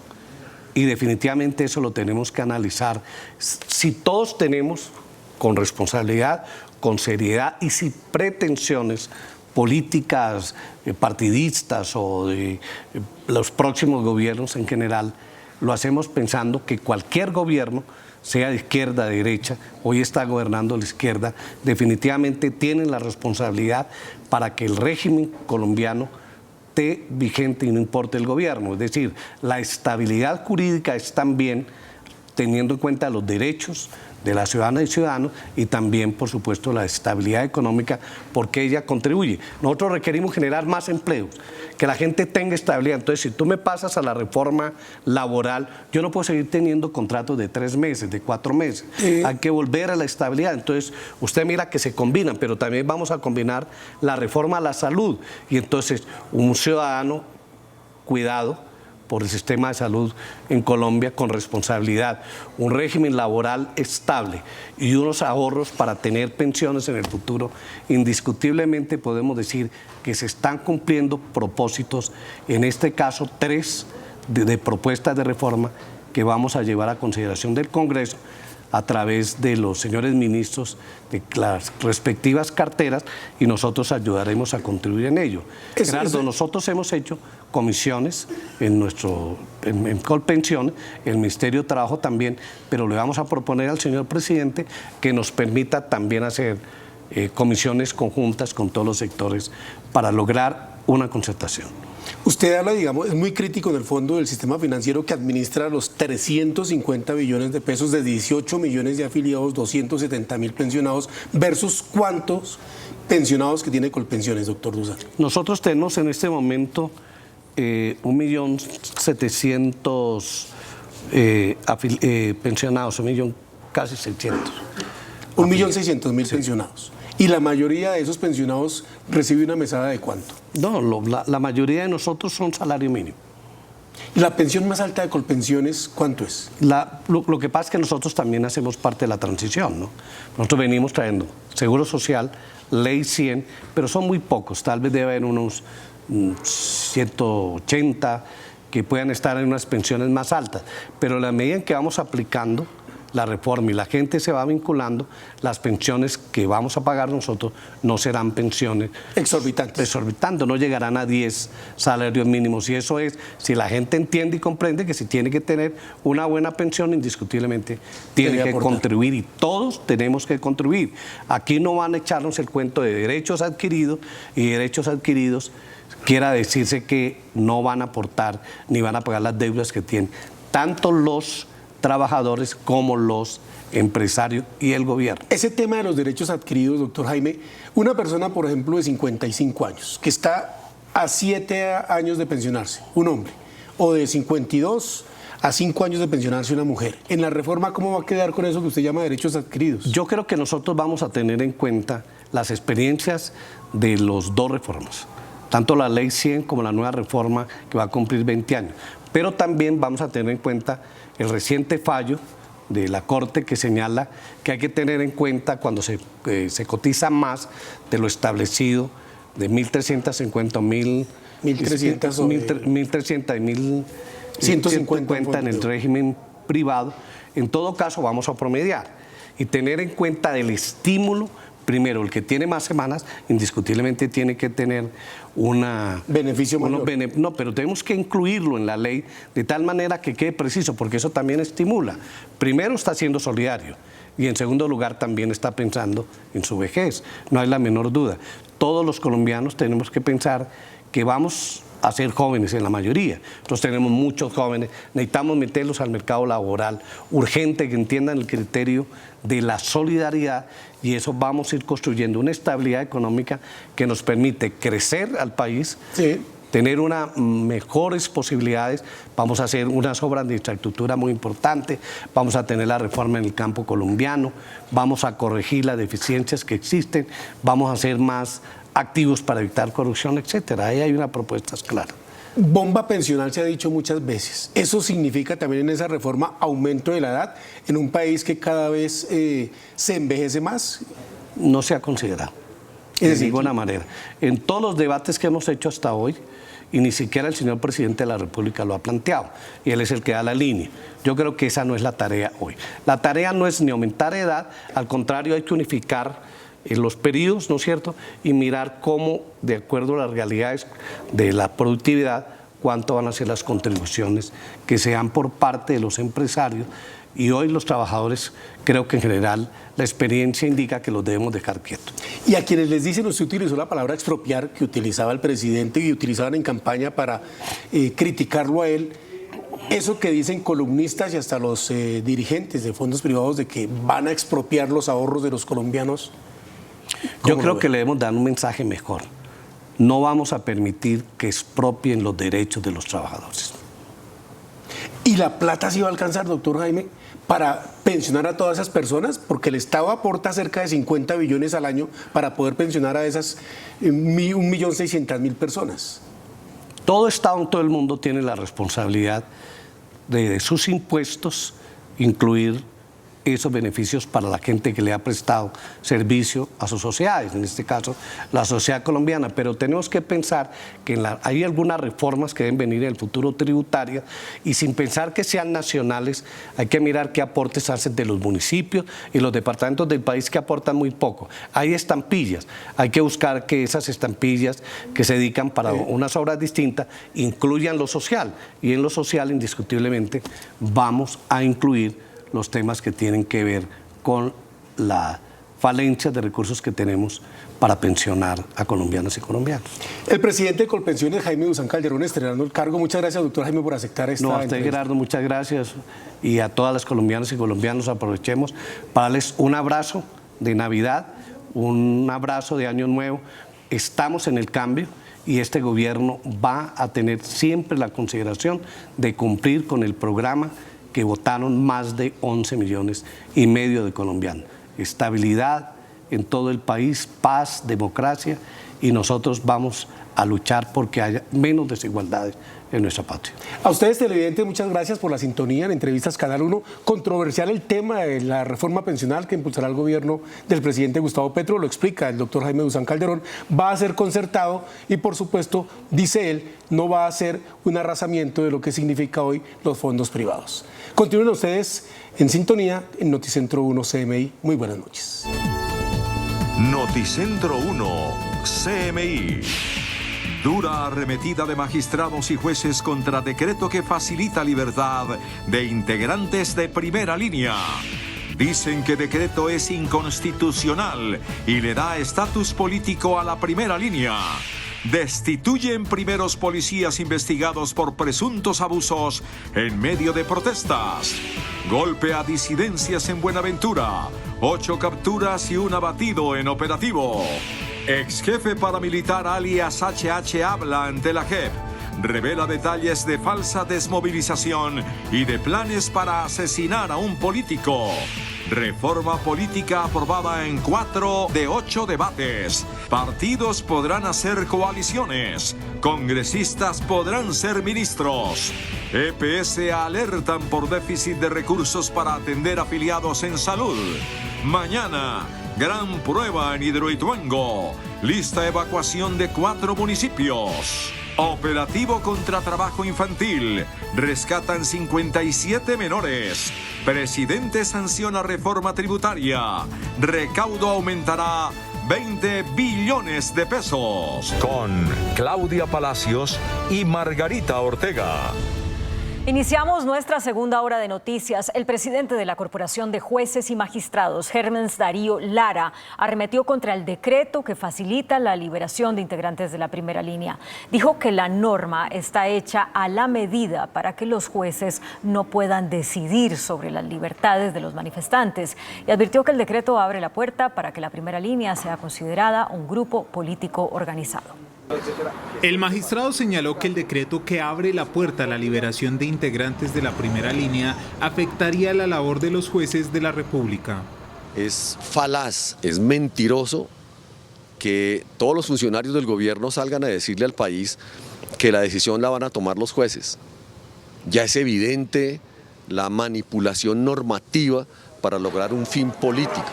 Y definitivamente eso lo tenemos que analizar. Si todos tenemos con responsabilidad, con seriedad y sin pretensiones políticas partidistas o de los próximos gobiernos en general, lo hacemos pensando que cualquier gobierno, sea de izquierda, de derecha, hoy está gobernando la izquierda, definitivamente tienen la responsabilidad para que el régimen colombiano esté vigente y no importe el gobierno. Es decir, la estabilidad jurídica es también teniendo en cuenta los derechos de las ciudadanas y ciudadanos y también, por supuesto, la estabilidad económica porque ella contribuye. Nosotros requerimos generar más empleos, que la gente tenga estabilidad. Entonces, si tú me pasas a la reforma laboral, yo no puedo seguir teniendo contratos de 3 meses, de 4 meses. Hay que volver a la estabilidad. Entonces, usted mira que se combinan, pero también vamos a combinar la reforma a la salud. Y entonces, un ciudadano cuidado por el sistema de salud en Colombia con responsabilidad, un régimen laboral estable y unos ahorros para tener pensiones en el futuro, indiscutiblemente podemos decir que se están cumpliendo propósitos, en este caso 3 de propuestas de reforma que vamos a llevar a consideración del Congreso a través de los señores ministros de las respectivas carteras y nosotros ayudaremos a contribuir en ello. Gerardo, nosotros hemos hecho comisiones en Colpensiones, el Ministerio de Trabajo también, pero le vamos a proponer al señor presidente que nos permita también hacer comisiones conjuntas con todos los sectores para lograr una concertación. Usted habla, digamos, es muy crítico en el fondo del sistema financiero que administra los 350 billones de pesos de 18 millones de afiliados, 270.000 pensionados, versus ¿cuántos pensionados que tiene Colpensiones, doctor Dussán? Nosotros tenemos en este momento 1.700.000 pensionados, casi 600. 1.600.000 pensionados. ¿Y la mayoría de esos pensionados recibe una mesada de cuánto? No, la mayoría de nosotros son salario mínimo. ¿La pensión más alta de Colpensiones cuánto es? Lo que pasa es que nosotros también hacemos parte de la transición, ¿no? Nosotros venimos trayendo Seguro Social, Ley 100, pero son muy pocos, tal vez debe haber unos 180 que puedan estar en unas pensiones más altas. Pero en la medida en que vamos aplicando la reforma y la gente se va vinculando, las pensiones que vamos a pagar nosotros no serán pensiones exorbitantes, no llegarán a 10 salarios mínimos. Y eso es, si la gente entiende y comprende que si tiene que tener una buena pensión, indiscutiblemente tiene que contribuir, y todos tenemos que contribuir. Aquí no van a echarnos el cuento de derechos adquiridos, y derechos adquiridos quiera decirse que no van a aportar ni van a pagar las deudas que tienen tanto los trabajadores como los empresarios y el gobierno. Ese tema de los derechos adquiridos, doctor Jaime, una persona, por ejemplo, de 55 años, que está a 7 años de pensionarse, un hombre, o de 52 a 5 años de pensionarse una mujer. En la reforma, ¿cómo va a quedar con eso que usted llama derechos adquiridos? Yo creo que nosotros vamos a tener en cuenta las experiencias de los dos reformas, tanto la ley 100 como la nueva reforma que va a cumplir 20 años. Pero también vamos a tener en cuenta el reciente fallo de la Corte que señala que hay que tener en cuenta cuando se cotiza más de lo establecido de 1.350 o 1.300 y 1.150 en el régimen privado. En todo caso vamos a promediar y tener en cuenta el estímulo. Primero, el que tiene más semanas, indiscutiblemente tiene que tener beneficio mayor. No, pero tenemos que incluirlo en la ley de tal manera que quede preciso, porque eso también estimula. Primero, está siendo solidario, y en segundo lugar también está pensando en su vejez. No hay la menor duda. Todos los colombianos tenemos que pensar que vamos a ser jóvenes en la mayoría. Nosotros tenemos muchos jóvenes, necesitamos meterlos al mercado laboral, urgente, que entiendan el criterio de la solidaridad, y eso vamos a ir construyendo una estabilidad económica que nos permite crecer al país, tener mejores posibilidades. Vamos a hacer unas obras de infraestructura muy importantes, vamos a tener la reforma en el campo colombiano, vamos a corregir las deficiencias que existen, vamos a ser más activos para evitar corrupción, etcétera. Ahí hay una propuesta clara. Bomba pensional se ha dicho muchas veces. ¿Eso significa también en esa reforma aumento de la edad en un país que cada vez se envejece más? No se ha considerado, de ninguna manera. En todos los debates que hemos hecho hasta hoy, y ni siquiera el señor presidente de la República lo ha planteado, y él es el que da la línea. Yo creo que esa no es la tarea hoy. La tarea no es ni aumentar edad, al contrario, hay que unificar los periodos, ¿no es cierto?, y mirar cómo, de acuerdo a las realidades de la productividad, cuánto van a ser las contribuciones que sean por parte de los empresarios. Y hoy los trabajadores, creo que en general la experiencia indica que los debemos dejar quietos. Y a quienes les dicen, usted utilizó la palabra expropiar, que utilizaba el presidente y utilizaban en campaña para criticarlo a él, eso que dicen columnistas y hasta los dirigentes de fondos privados de que van a expropiar los ahorros de los colombianos. Yo creo que le debemos dar un mensaje mejor. No vamos a permitir que expropien los derechos de los trabajadores. ¿Y la plata sí va a alcanzar, doctor Jaime, para pensionar a todas esas personas? Porque el Estado aporta cerca de 50 billones al año para poder pensionar a esas 1.600.000 personas. Todo Estado en todo el mundo tiene la responsabilidad de sus impuestos incluir esos beneficios para la gente que le ha prestado servicio a sus sociedades, en este caso la sociedad colombiana. Pero tenemos que pensar que hay algunas reformas que deben venir en el futuro tributario, y sin pensar que sean nacionales, hay que mirar qué aportes hacen de los municipios y los departamentos del país, que aportan muy poco. Hay estampillas, hay que buscar que esas estampillas que se dedican para unas obras distintas incluyan lo social, y en lo social indiscutiblemente vamos a incluir los temas que tienen que ver con la falencia de recursos que tenemos para pensionar a colombianas y colombianos. El presidente de Colpensiones, Jaime Duzán Calderón, estrenando el cargo. Muchas gracias, doctor Jaime, por aceptar esta entrevista. No, a usted, Gerardo, muchas gracias. Y a todas las colombianas y colombianos, aprovechemos para darles un abrazo de Navidad, un abrazo de Año Nuevo. Estamos en el cambio, y este gobierno va a tener siempre la consideración de cumplir con el programa que votaron más de 11,5 millones de colombianos. Estabilidad en todo el país, paz, democracia y nosotros vamos a luchar porque haya menos desigualdades en nuestra patria. A ustedes, televidentes, muchas gracias por la sintonía en Entrevistas Canal 1. Controversial el tema de la reforma pensional que impulsará el gobierno del presidente Gustavo Petro, lo explica el doctor Jaime Duzán Calderón, va a ser concertado y, por supuesto, dice él, no va a ser un arrasamiento de lo que significa hoy los fondos privados. Continúen ustedes en sintonía en Noticentro 1 CMI. Muy buenas noches. Noticentro 1 CMI. Dura arremetida de magistrados y jueces contra decreto que facilita libertad de integrantes de primera línea. Dicen que decreto es inconstitucional y le da estatus político a la primera línea. Destituyen primeros policías investigados por presuntos abusos en medio de protestas. Golpe a disidencias en Buenaventura. 8 capturas y 1 abatido en operativo. Ex jefe paramilitar alias HH habla ante la JEP. Revela detalles de falsa desmovilización y de planes para asesinar a un político. Reforma política aprobada en 4 de 8 debates. Partidos podrán hacer coaliciones. Congresistas podrán ser ministros. EPS alertan por déficit de recursos para atender afiliados en salud. Mañana, gran prueba en Hidroituango. Lista evacuación de 4 municipios. Operativo contra trabajo infantil. Rescatan 57 menores. Presidente sanciona reforma tributaria. Recaudo aumentará 20 billones de pesos. Con Claudia Palacios y Margarita Ortega. Iniciamos nuestra segunda hora de noticias. El presidente de la Corporación de Jueces y Magistrados, Hermens Darío Lara, arremetió contra el decreto que facilita la liberación de integrantes de la primera línea. Dijo que la norma está hecha a la medida para que los jueces no puedan decidir sobre las libertades de los manifestantes y advirtió que el decreto abre la puerta para que la primera línea sea considerada un grupo político organizado. El magistrado señaló que el decreto que abre la puerta a la liberación de integrantes de la primera línea afectaría la labor de los jueces de la República. Es falaz, es mentiroso que todos los funcionarios del gobierno salgan a decirle al país que la decisión la van a tomar los jueces. Ya es evidente la manipulación normativa para lograr un fin político.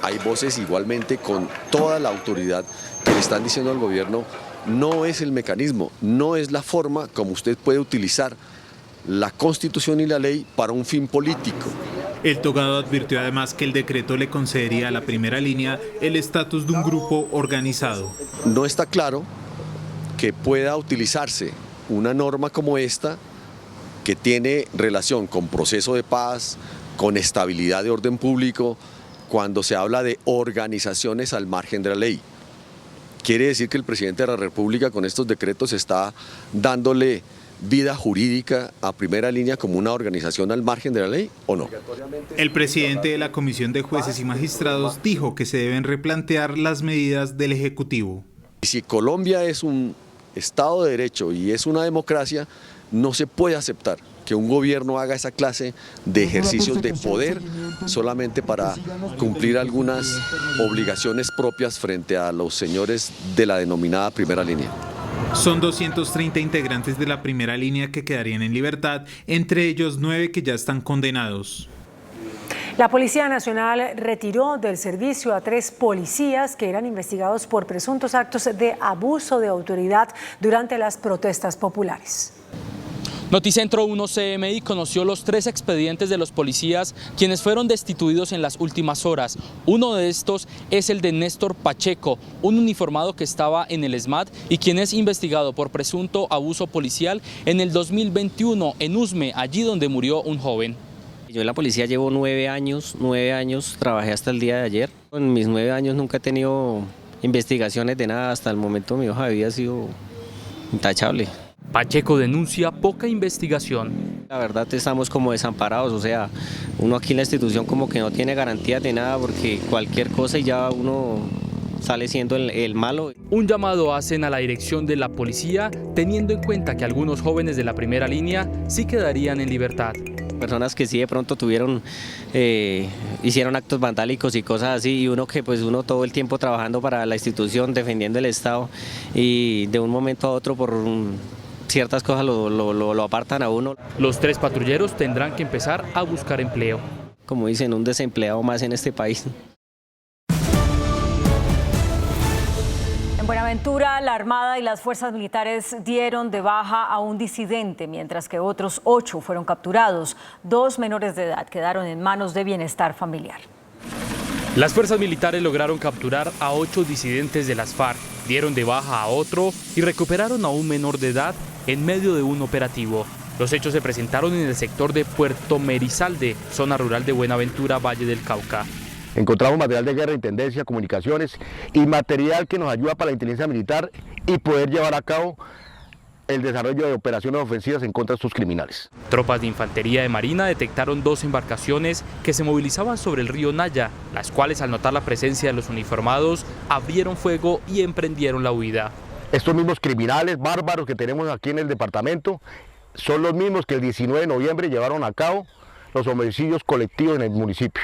Hay voces igualmente con toda la autoridad que le están diciendo al gobierno, no es el mecanismo, no es la forma como usted puede utilizar la Constitución y la ley para un fin político. El togado advirtió además que el decreto le concedería a la primera línea el estatus de un grupo organizado. No está claro que pueda utilizarse una norma como esta, que tiene relación con proceso de paz, con estabilidad de orden público, cuando se habla de organizaciones al margen de la ley. Quiere decir que el presidente de la República con estos decretos está dándole vida jurídica a primera línea como una organización al margen de la ley, ¿o no? El presidente de la Comisión de Jueces y Magistrados dijo que se deben replantear las medidas del Ejecutivo. Si Colombia es un Estado de Derecho y es una democracia, no se puede aceptar que un gobierno haga esa clase de ejercicios de poder solamente para cumplir algunas obligaciones propias frente a los señores de la denominada primera línea. Son 230 integrantes de la primera línea que quedarían en libertad, entre ellos 9 que ya están condenados. La Policía Nacional retiró del servicio a 3 policías que eran investigados por presuntos actos de abuso de autoridad durante las protestas populares. Noticentro 1 CMI conoció los 3 expedientes de los policías quienes fueron destituidos en las últimas horas. Uno de estos es el de Néstor Pacheco, un uniformado que estaba en el SMAT y quien es investigado por presunto abuso policial en el 2021 en Usme, allí donde murió un joven. Yo en la policía llevo 9 años, trabajé hasta el día de ayer. En mis 9 años nunca he tenido investigaciones de nada, hasta el momento mi hoja de vida ha sido intachable. Pacheco denuncia poca investigación. La verdad estamos como desamparados, o sea, uno aquí en la institución como que no tiene garantía de nada porque cualquier cosa y ya uno sale siendo el malo. Un llamado hacen a la dirección de la policía, teniendo en cuenta que algunos jóvenes de la primera línea sí quedarían en libertad. Personas que sí de pronto hicieron actos vandálicos y cosas así, y uno todo el tiempo trabajando para la institución, defendiendo el Estado, y de un momento a otro por ciertas cosas lo apartan a uno. Los 3 patrulleros tendrán que empezar a buscar empleo. Como dicen, un desempleado más en este país. En Buenaventura, la Armada y las fuerzas militares dieron de baja a un disidente, mientras que otros 8 fueron capturados. 2 menores de edad quedaron en manos de Bienestar Familiar. Las fuerzas militares lograron capturar a 8 disidentes de las FARC, dieron de baja a otro y recuperaron a un menor de edad en medio de un operativo. Los hechos se presentaron en el sector de Puerto Merizalde, zona rural de Buenaventura, Valle del Cauca. Encontramos material de guerra, intendencia, comunicaciones y material que nos ayuda para la inteligencia militar y poder llevar a cabo el desarrollo de operaciones ofensivas en contra de estos criminales. Tropas de infantería de Marina detectaron 2 embarcaciones que se movilizaban sobre el río Naya, las cuales al notar la presencia de los uniformados abrieron fuego y emprendieron la huida. Estos mismos criminales bárbaros que tenemos aquí en el departamento son los mismos que el 19 de noviembre llevaron a cabo los homicidios colectivos en el municipio.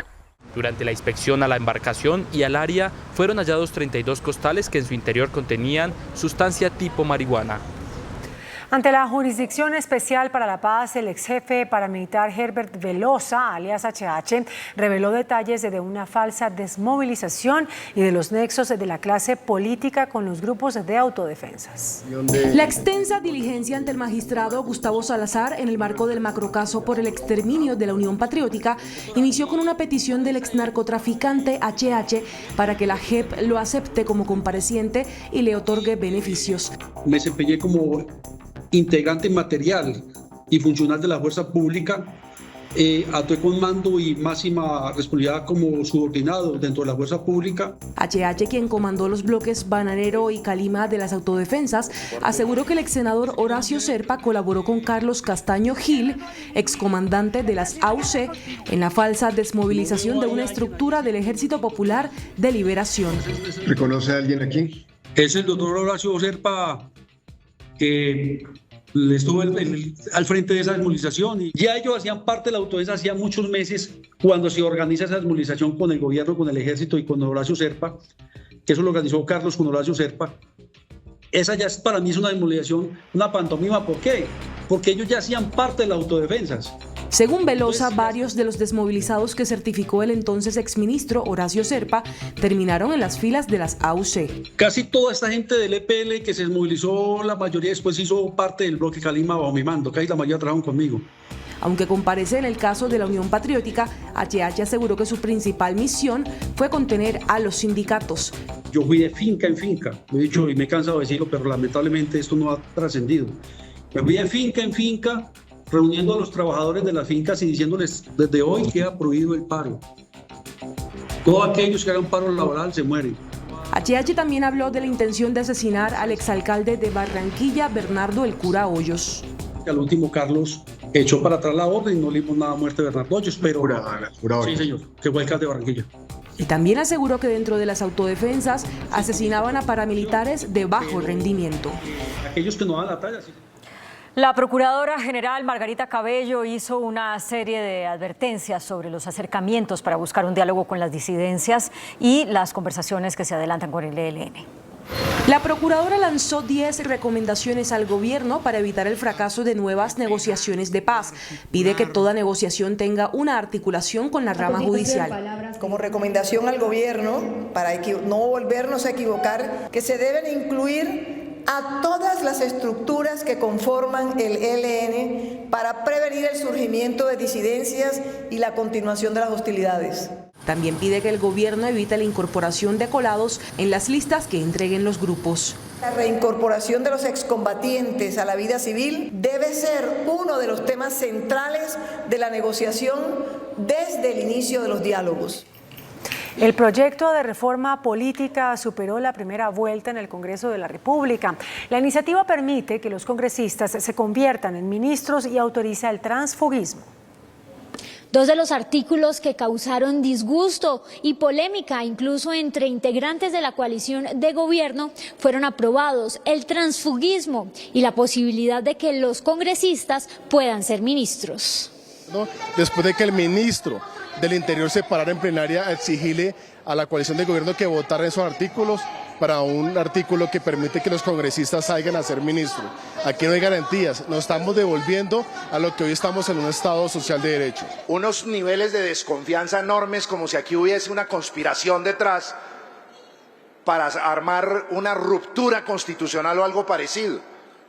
Durante la inspección a la embarcación y al área fueron hallados 32 costales que en su interior contenían sustancia tipo marihuana. Ante la Jurisdicción Especial para la Paz, el ex jefe paramilitar Herbert Velosa, alias HH, reveló detalles de una falsa desmovilización y de los nexos de la clase política con los grupos de autodefensas. La extensa diligencia ante el magistrado Gustavo Salazar en el marco del macrocaso por el exterminio de la Unión Patriótica inició con una petición del ex narcotraficante HH para que la JEP lo acepte como compareciente y le otorgue beneficios. Me desempeñé como integrante material y funcional de la fuerza pública, actué con mando y máxima responsabilidad como subordinado dentro de la fuerza pública. HH, quien comandó los bloques Bananero y Calima de las autodefensas, aseguró que el ex senador Horacio Serpa colaboró con Carlos Castaño Gil, excomandante de las AUC, en la falsa desmovilización de una estructura del Ejército Popular de Liberación. ¿Reconoce a alguien aquí? Es el doctor Horacio Serpa, que estuvo al frente de esa desmovilización, y ya ellos hacían parte de la autodefensa hacía muchos meses cuando se organiza esa desmovilización con el gobierno, con el ejército y con Horacio Serpa, que eso lo organizó Carlos con Horacio Serpa. Esa ya para mí es una desmovilización, una pantomima. ¿Por qué? Porque ellos ya hacían parte de las autodefensas. Según Velosa, varios de los desmovilizados que certificó el entonces exministro Horacio Serpa terminaron en las filas de las AUC. Casi toda esta gente del EPL que se desmovilizó, la mayoría después hizo parte del bloque Calima bajo mi mando, casi la mayoría trabajaron conmigo. Aunque comparece en el caso de la Unión Patriótica, HH aseguró que su principal misión fue contener a los sindicatos. Yo fui de finca en finca, lo he dicho y me he cansado de decirlo, pero lamentablemente esto no ha trascendido. Me fui de finca en finca, reuniendo a los trabajadores de las fincas y diciéndoles, desde hoy queda prohibido el paro. Todos aquellos que hagan paro laboral se mueren. HH también habló de la intención de asesinar al exalcalde de Barranquilla, Bernardo el Cura Hoyos. Al último, Carlos echó para atrás la orden y no le dimos nada a muerte de Bernardo Hoyos, pero sí, señor, que fue alcalde de Barranquilla. Y también aseguró que dentro de las autodefensas asesinaban a paramilitares de bajo rendimiento. Aquellos que no dan la talla, sí. La Procuradora General Margarita Cabello hizo una serie de advertencias sobre los acercamientos para buscar un diálogo con las disidencias y las conversaciones que se adelantan con el ELN. La Procuradora lanzó 10 recomendaciones al gobierno para evitar el fracaso de nuevas negociaciones de paz. Pide que toda negociación tenga una articulación con la rama judicial. Como recomendación al gobierno, para no volvernos a equivocar, que se deben incluir a todas las estructuras que conforman el ELN para prevenir el surgimiento de disidencias y la continuación de las hostilidades. También pide que el gobierno evite la incorporación de colados en las listas que entreguen los grupos. La reincorporación de los excombatientes a la vida civil debe ser uno de los temas centrales de la negociación desde el inicio de los diálogos. El proyecto de reforma política superó la primera vuelta en el Congreso de la República. La iniciativa permite que los congresistas se conviertan en ministros y autoriza el transfugismo. Dos de los artículos que causaron disgusto y polémica incluso entre integrantes de la coalición de gobierno fueron aprobados: el transfugismo y la posibilidad de que los congresistas puedan ser ministros. Después de que el ministro del Interior se parara en plenaria a exigirle a la coalición de gobierno que votara esos artículos para un artículo que permite que los congresistas salgan a ser ministros. Aquí no hay garantías, nos estamos devolviendo a lo que hoy estamos en un Estado social de derecho. Unos niveles de desconfianza enormes, como si aquí hubiese una conspiración detrás para armar una ruptura constitucional o algo parecido.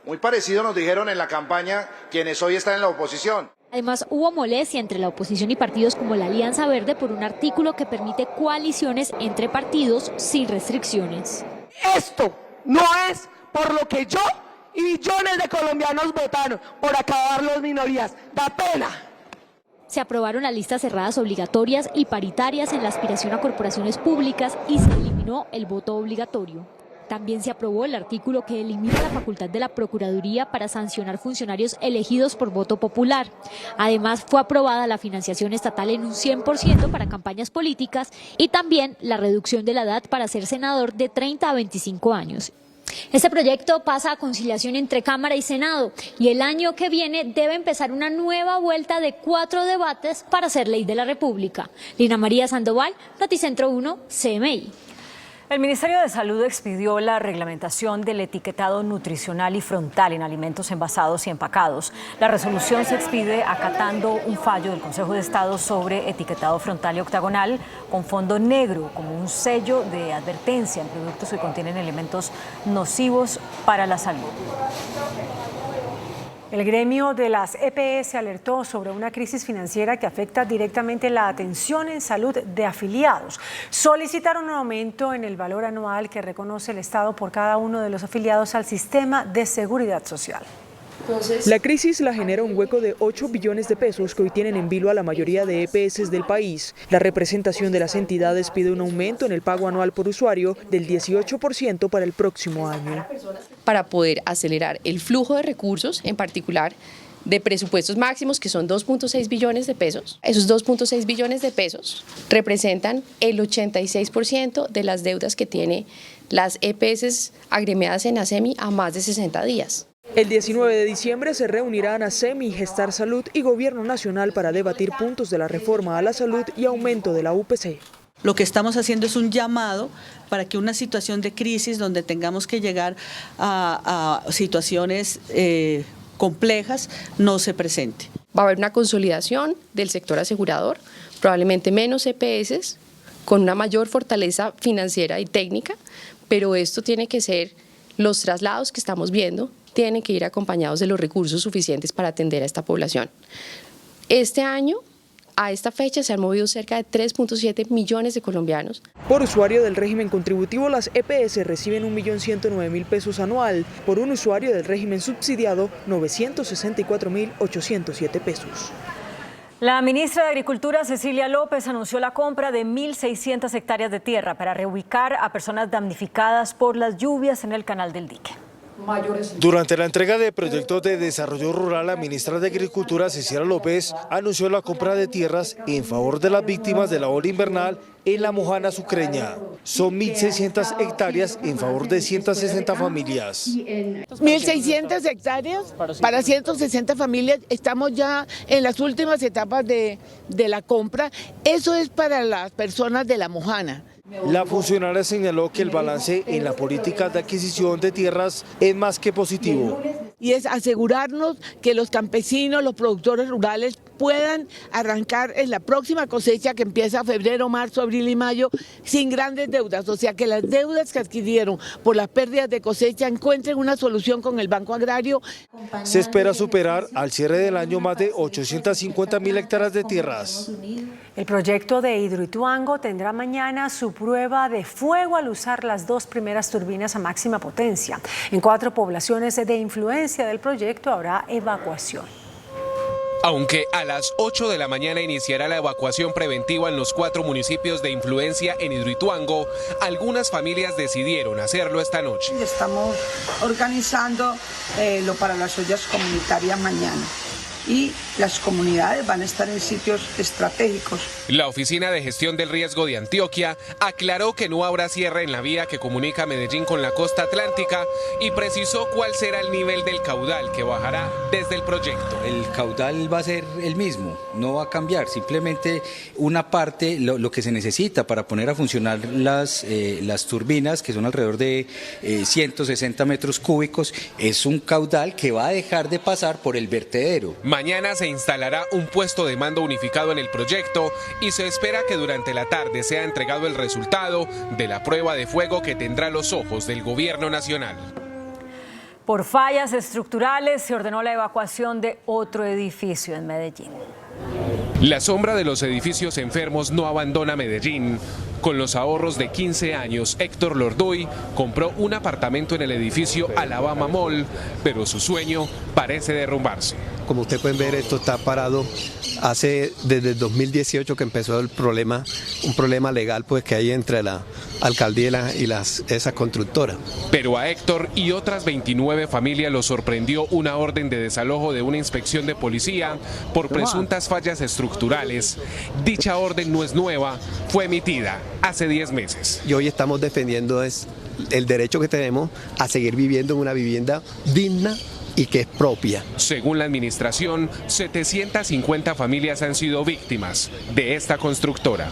Muy parecido nos dijeron en la campaña quienes hoy están en la oposición. Además, hubo molestia entre la oposición y partidos como la Alianza Verde por un artículo que permite coaliciones entre partidos sin restricciones. Esto no es por lo que yo y millones de colombianos votaron, por acabar las minorías. Da pena. Se aprobaron las listas cerradas obligatorias y paritarias en la aspiración a corporaciones públicas y se eliminó el voto obligatorio. También se aprobó el artículo que elimina la facultad de la Procuraduría para sancionar funcionarios elegidos por voto popular. Además, fue aprobada la financiación estatal en un 100% para campañas políticas y también la reducción de la edad para ser senador de 30 a 25 años. Este proyecto pasa a conciliación entre Cámara y Senado y el año que viene debe empezar una nueva vuelta de 4 debates para ser ley de la República. Lina María Sandoval, Noticentro 1, CMI. El Ministerio de Salud expidió la reglamentación del etiquetado nutricional y frontal en alimentos envasados y empacados. La resolución se expide acatando un fallo del Consejo de Estado sobre etiquetado frontal y octagonal con fondo negro como un sello de advertencia en productos que contienen elementos nocivos para la salud. El gremio de las EPS alertó sobre una crisis financiera que afecta directamente la atención en salud de afiliados. Solicitaron un aumento en el valor anual que reconoce el Estado por cada uno de los afiliados al sistema de seguridad social. La crisis la genera un hueco de 8 billones de pesos que hoy tienen en vilo a la mayoría de EPS del país. La representación de las entidades pide un aumento en el pago anual por usuario del 18% para el próximo año. Para poder acelerar el flujo de recursos, en particular de presupuestos máximos, que son 2.6 billones de pesos. Esos 2.6 billones de pesos representan el 86% de las deudas que tiene las EPS agremiadas en ASEMI a más de 60 días. El 19 de diciembre se reunirán ASEMI, Gestar Salud y Gobierno Nacional para debatir puntos de la reforma a la salud y aumento de la UPC. Lo que estamos haciendo es un llamado para que una situación de crisis donde tengamos que llegar a situaciones complejas no se presente. Va a haber una consolidación del sector asegurador, probablemente menos EPS, con una mayor fortaleza financiera y técnica, pero esto tiene que ser, los traslados que estamos viendo tienen que ir acompañados de los recursos suficientes para atender a esta población. Este año, a esta fecha, se han movido cerca de 3.7 millones de colombianos. Por usuario del régimen contributivo, las EPS reciben 1.109.000 pesos anual. Por un usuario del régimen subsidiado, 964.807 pesos. La ministra de Agricultura, Cecilia López, anunció la compra de 1.600 hectáreas de tierra para reubicar a personas damnificadas por las lluvias en el Canal del Dique. Durante la entrega de proyectos de desarrollo rural, la ministra de Agricultura, Cecilia López, anunció la compra de tierras en favor de las víctimas de la ola invernal en la Mojana Sucreña. Son 1.600 hectáreas en favor de 160 familias. 1.600 hectáreas para 160 familias. Estamos ya en las últimas etapas de la compra. Eso es para las personas de la Mojana. La funcionaria señaló que el balance en la política de adquisición de tierras es más que positivo. Y es asegurarnos que los campesinos, los productores rurales puedan arrancar en la próxima cosecha que empieza febrero, marzo, abril y mayo sin grandes deudas. O sea, que las deudas que adquirieron por las pérdidas de cosecha encuentren una solución con el Banco Agrario. Se espera superar al cierre del año más de 850.000 hectáreas de tierras. El proyecto de Hidroituango tendrá mañana su prueba de fuego al usar las 2 primeras turbinas a máxima potencia. En 4 poblaciones de influencia del proyecto habrá evacuación. Aunque a las 8 de la mañana iniciará la evacuación preventiva en los 4 municipios de influencia en Hidroituango, algunas familias decidieron hacerlo esta noche. Estamos organizando para las ollas comunitarias mañana y las comunidades van a estar en sitios estratégicos. La Oficina de Gestión del Riesgo de Antioquia aclaró que no habrá cierre en la vía que comunica Medellín con la costa atlántica y precisó cuál será el nivel del caudal que bajará desde el proyecto. El caudal va a ser el mismo, no va a cambiar, simplemente una parte, lo que se necesita para poner a funcionar las turbinas, que son alrededor de 160 metros cúbicos, es un caudal que va a dejar de pasar por el vertedero. Mañana se instalará un puesto de mando unificado en el proyecto y se espera que durante la tarde sea entregado el resultado de la prueba de fuego que tendrá los ojos del gobierno nacional. Por fallas estructurales se ordenó la evacuación de otro edificio en Medellín. La sombra de los edificios enfermos no abandona Medellín. Con los ahorros de 15 años, Héctor Lorduy compró un apartamento en el edificio Alabama Mall, pero su sueño parece derrumbarse. Como ustedes pueden ver, esto está parado desde el 2018 que empezó un problema legal pues que hay entre la alcaldía y esa constructora. Pero a Héctor y otras 29 familias los sorprendió una orden de desalojo de una inspección de policía por presuntas fallas estructurales. Dicha orden no es nueva, fue emitida hace 10 meses. Y hoy estamos defendiendo el derecho que tenemos a seguir viviendo en una vivienda digna y que es propia. Según la administración, 750 familias han sido víctimas de esta constructora.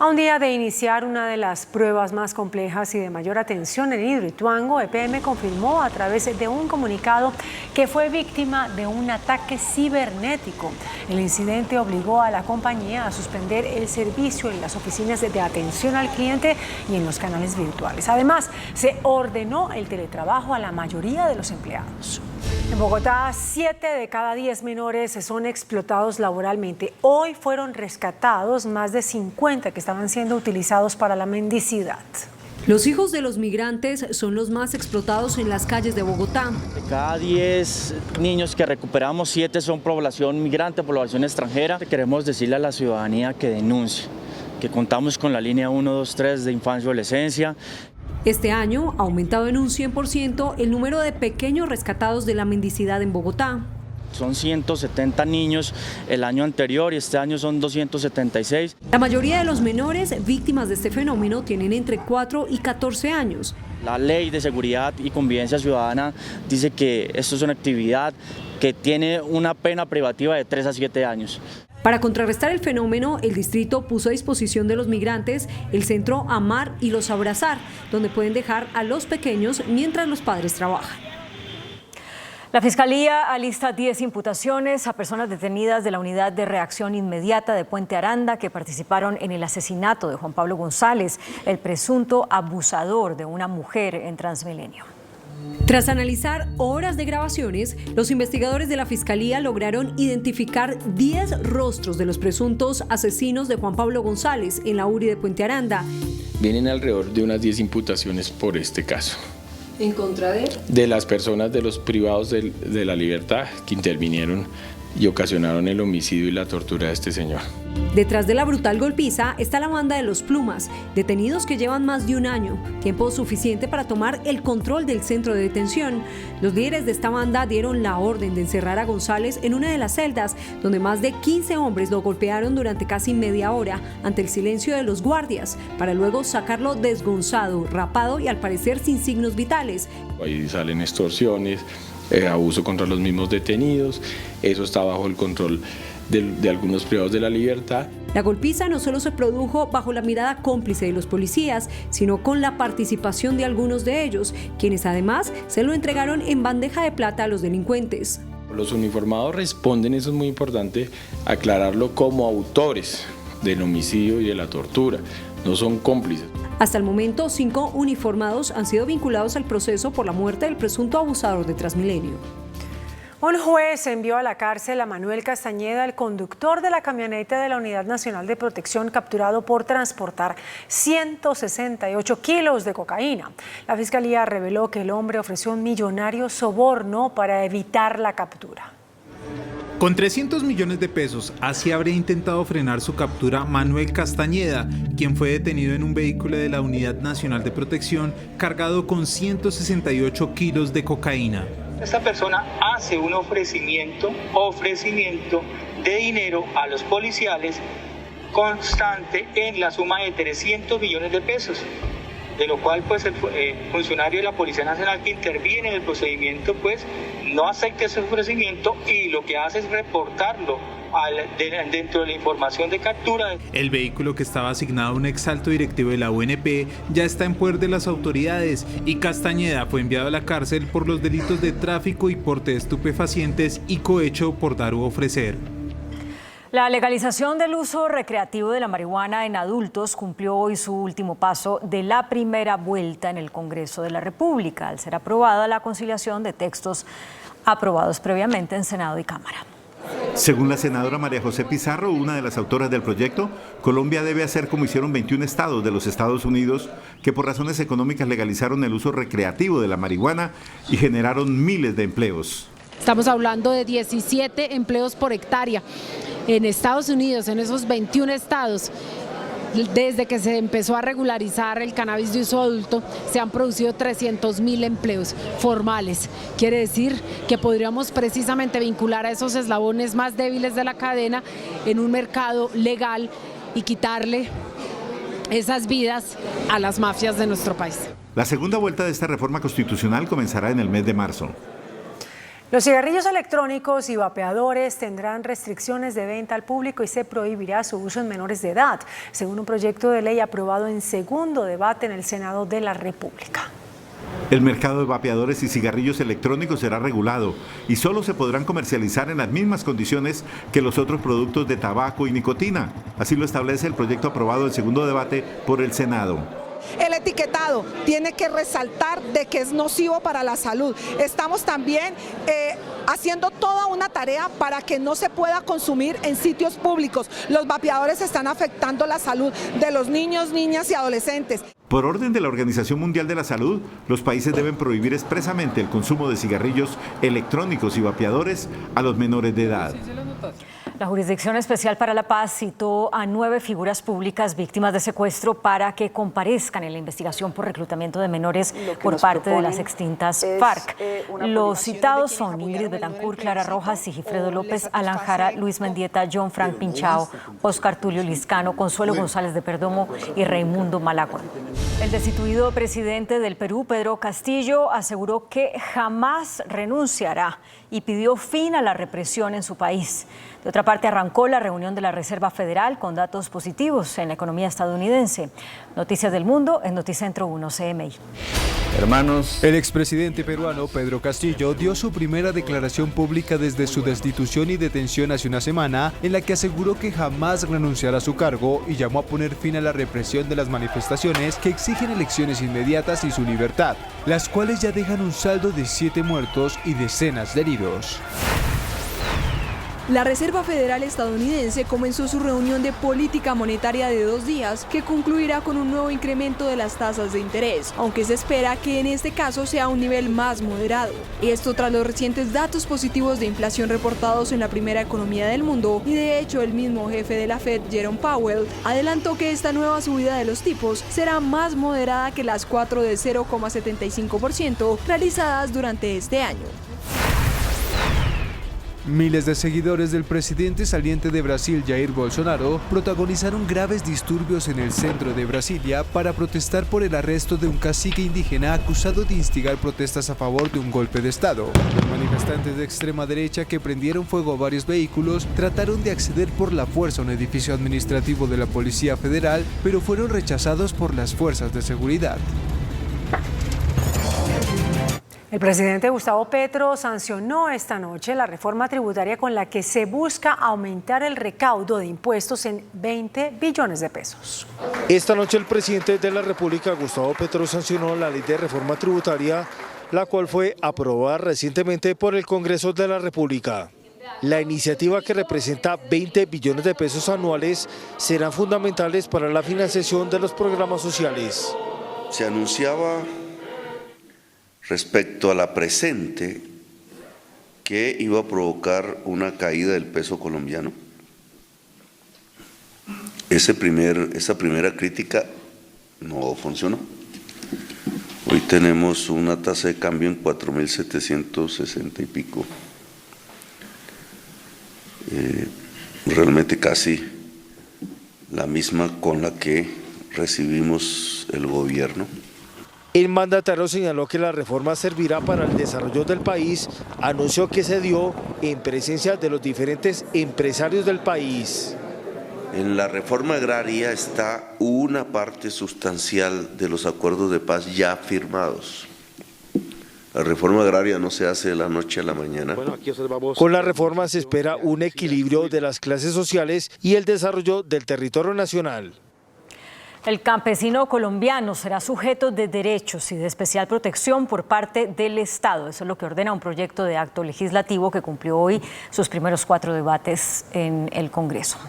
A un día de iniciar una de las pruebas más complejas y de mayor atención en Hidroituango, EPM confirmó a través de un comunicado que fue víctima de un ataque cibernético. El incidente obligó a la compañía a suspender el servicio en las oficinas de atención al cliente y en los canales virtuales. Además, se ordenó el teletrabajo a la mayoría de los empleados. En Bogotá, 7 de cada 10 menores son explotados laboralmente. Hoy fueron rescatados más de 50 que estaban siendo utilizados para la mendicidad. Los hijos de los migrantes son los más explotados en las calles de Bogotá. De cada 10 niños que recuperamos, 7 son población migrante, población extranjera. Queremos decirle a la ciudadanía que denuncie, que contamos con la línea 123 de infancia y adolescencia. Este año ha aumentado en un 100% el número de pequeños rescatados de la mendicidad en Bogotá. Son 170 niños el año anterior y este año son 276. La mayoría de los menores víctimas de este fenómeno tienen entre 4 y 14 años. La Ley de Seguridad y Convivencia Ciudadana dice que esto es una actividad que tiene una pena privativa de 3 a 7 años. Para contrarrestar el fenómeno, el distrito puso a disposición de los migrantes el centro Amar y los Abrazar, donde pueden dejar a los pequeños mientras los padres trabajan. La Fiscalía alista 10 imputaciones a personas detenidas de la Unidad de Reacción Inmediata de Puente Aranda que participaron en el asesinato de Juan Pablo González, el presunto abusador de una mujer en Transmilenio. Tras analizar horas de grabaciones, los investigadores de la Fiscalía lograron identificar 10 rostros de los presuntos asesinos de Juan Pablo González en la URI de Puente Aranda. Vienen alrededor de unas 10 imputaciones por este caso. ¿En contra de? De las personas de los privados de la libertad que intervinieron y ocasionaron el homicidio y la tortura de este señor. Detrás de la brutal golpiza está la banda de los Plumas, detenidos que llevan más de un año, tiempo suficiente para tomar el control del centro de detención. Los líderes de esta banda dieron la orden de encerrar a González en una de las celdas, donde más de 15 hombres lo golpearon durante casi media hora ante el silencio de los guardias, para luego sacarlo desgonzado, rapado y al parecer sin signos vitales. Ahí salen extorsiones, abuso contra los mismos detenidos, eso está bajo el control de algunos privados de la libertad. La golpiza no solo se produjo bajo la mirada cómplice de los policías, sino con la participación de algunos de ellos, quienes además se lo entregaron en bandeja de plata a los delincuentes. Los uniformados responden, eso es muy importante, aclararlo como autores del homicidio y de la tortura, no son cómplices. Hasta el momento, 5 uniformados han sido vinculados al proceso por la muerte del presunto abusador de Transmilenio. Un juez envió a la cárcel a Manuel Castañeda, el conductor de la camioneta de la Unidad Nacional de Protección, capturado por transportar 168 kilos de cocaína. La Fiscalía reveló que el hombre ofreció un millonario soborno para evitar la captura. Con 300 millones de pesos, así habría intentado frenar su captura Manuel Castañeda, quien fue detenido en un vehículo de la Unidad Nacional de Protección cargado con 168 kilos de cocaína. Esta persona hace un ofrecimiento de dinero a los policiales constante en la suma de 300 millones de pesos, de lo cual pues el funcionario de la Policía Nacional que interviene en el procedimiento pues no acepta ese ofrecimiento y lo que hace es reportarlo dentro de la información de captura. El vehículo que estaba asignado a un exalto directivo de la UNP ya está en poder de las autoridades y Castañeda fue enviado a la cárcel por los delitos de tráfico y porte de estupefacientes y cohecho por dar u ofrecer. La legalización del uso recreativo de la marihuana en adultos cumplió hoy su último paso de la primera vuelta en el Congreso de la República, al ser aprobada la conciliación de textos aprobados previamente en Senado y Cámara. Según la senadora María José Pizarro, una de las autoras del proyecto, Colombia debe hacer como hicieron 21 estados de los Estados Unidos, que por razones económicas legalizaron el uso recreativo de la marihuana y generaron miles de empleos. Estamos hablando de 17 empleos por hectárea. En Estados Unidos, en esos 21 estados, desde que se empezó a regularizar el cannabis de uso adulto, se han producido 300.000 empleos formales. Quiere decir que podríamos precisamente vincular a esos eslabones más débiles de la cadena en un mercado legal y quitarle esas vidas a las mafias de nuestro país. La segunda vuelta de esta reforma constitucional comenzará en el mes de marzo. Los cigarrillos electrónicos y vapeadores tendrán restricciones de venta al público y se prohibirá su uso en menores de edad, según un proyecto de ley aprobado en segundo debate en el Senado de la República. El mercado de vapeadores y cigarrillos electrónicos será regulado y solo se podrán comercializar en las mismas condiciones que los otros productos de tabaco y nicotina. Así lo establece el proyecto aprobado en segundo debate por el Senado. El etiquetado tiene que resaltar de que es nocivo para la salud. Estamos también haciendo toda una tarea para que no se pueda consumir en sitios públicos. Los vapeadores están afectando la salud de los niños, niñas y adolescentes. Por orden de la Organización Mundial de la Salud, los países deben prohibir expresamente el consumo de cigarrillos electrónicos y vapeadores a los menores de edad. La Jurisdicción Especial para la Paz citó a 9 figuras públicas víctimas de secuestro para que comparezcan en la investigación por reclutamiento de menores por parte de las extintas FARC. Los citados son Ingrid Betancourt, Clara Rojas, Sigifredo López, Alan Jara, Luis Mendieta, John Frank Pinchao, Oscar Tulio Liscano, Consuelo González de Perdomo y Raimundo Malagua. El destituido presidente del Perú, Pedro Castillo, aseguró que jamás renunciará y pidió fin a la represión en su país. De otra parte, arrancó la reunión de la Reserva Federal con datos positivos en la economía estadounidense. Noticias del Mundo en Noticentro 1 CMI. Hermanos. El expresidente peruano Pedro Castillo dio su primera declaración pública desde su destitución y detención hace una semana, en la que aseguró que jamás renunciará a su cargo y llamó a poner fin a la represión de las manifestaciones que exigen elecciones inmediatas y su libertad, las cuales ya dejan un saldo de 7 muertos y decenas de heridos. La Reserva Federal estadounidense comenzó su reunión de política monetaria de 2 días, que concluirá con un nuevo incremento de las tasas de interés, aunque se espera que en este caso sea un nivel más moderado. Esto tras los recientes datos positivos de inflación reportados en la primera economía del mundo, y de hecho el mismo jefe de la Fed, Jerome Powell, adelantó que esta nueva subida de los tipos será más moderada que las 4 de 0,75% realizadas durante este año. Miles de seguidores del presidente saliente de Brasil, Jair Bolsonaro, protagonizaron graves disturbios en el centro de Brasilia para protestar por el arresto de un cacique indígena acusado de instigar protestas a favor de un golpe de Estado. Los manifestantes de extrema derecha que prendieron fuego a varios vehículos trataron de acceder por la fuerza a un edificio administrativo de la Policía Federal, pero fueron rechazados por las fuerzas de seguridad. El presidente Gustavo Petro sancionó esta noche la reforma tributaria con la que se busca aumentar el recaudo de impuestos en 20 billones de pesos. Esta noche el presidente de la República, Gustavo Petro, sancionó la ley de reforma tributaria, la cual fue aprobada recientemente por el Congreso de la República. La iniciativa, que representa 20 billones de pesos anuales, serán fundamentales para la financiación de los programas sociales. Se anunciaba respecto a la presente que iba a provocar una caída del peso colombiano. Esa primera crítica no funcionó. Hoy tenemos una tasa de cambio en 4.760 y pico. Realmente casi la misma con la que recibimos el gobierno. El mandatario señaló que la reforma servirá para el desarrollo del país, anunció que se dio en presencia de los diferentes empresarios del país. En la reforma agraria está una parte sustancial de los acuerdos de paz ya firmados. La reforma agraria no se hace de la noche a la mañana. Con la reforma se espera un equilibrio de las clases sociales y el desarrollo del territorio nacional. El campesino colombiano será sujeto de derechos y de especial protección por parte del Estado. Eso es lo que ordena un proyecto de acto legislativo que cumplió hoy sus primeros 4 debates en el Congreso.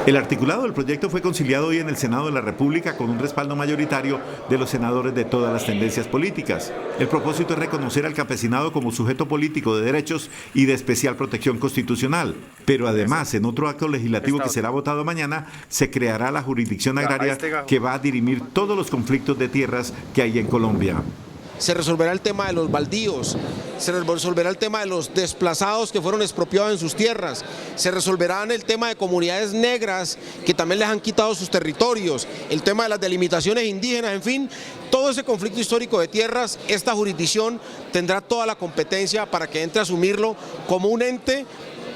El articulado del proyecto fue conciliado hoy en el Senado de la República con un respaldo mayoritario de los senadores de todas las tendencias políticas. El propósito es reconocer al campesinado como sujeto político de derechos y de especial protección constitucional. Pero además, en otro acto legislativo que será votado mañana, se creará la jurisdicción agraria que va a dirimir todos los conflictos de tierras que hay en Colombia. Se resolverá el tema de los baldíos, se resolverá el tema de los desplazados que fueron expropiados en sus tierras, se resolverá el tema de comunidades negras que también les han quitado sus territorios, el tema de las delimitaciones indígenas, en fin, todo ese conflicto histórico de tierras, esta jurisdicción tendrá toda la competencia para que entre a asumirlo como un ente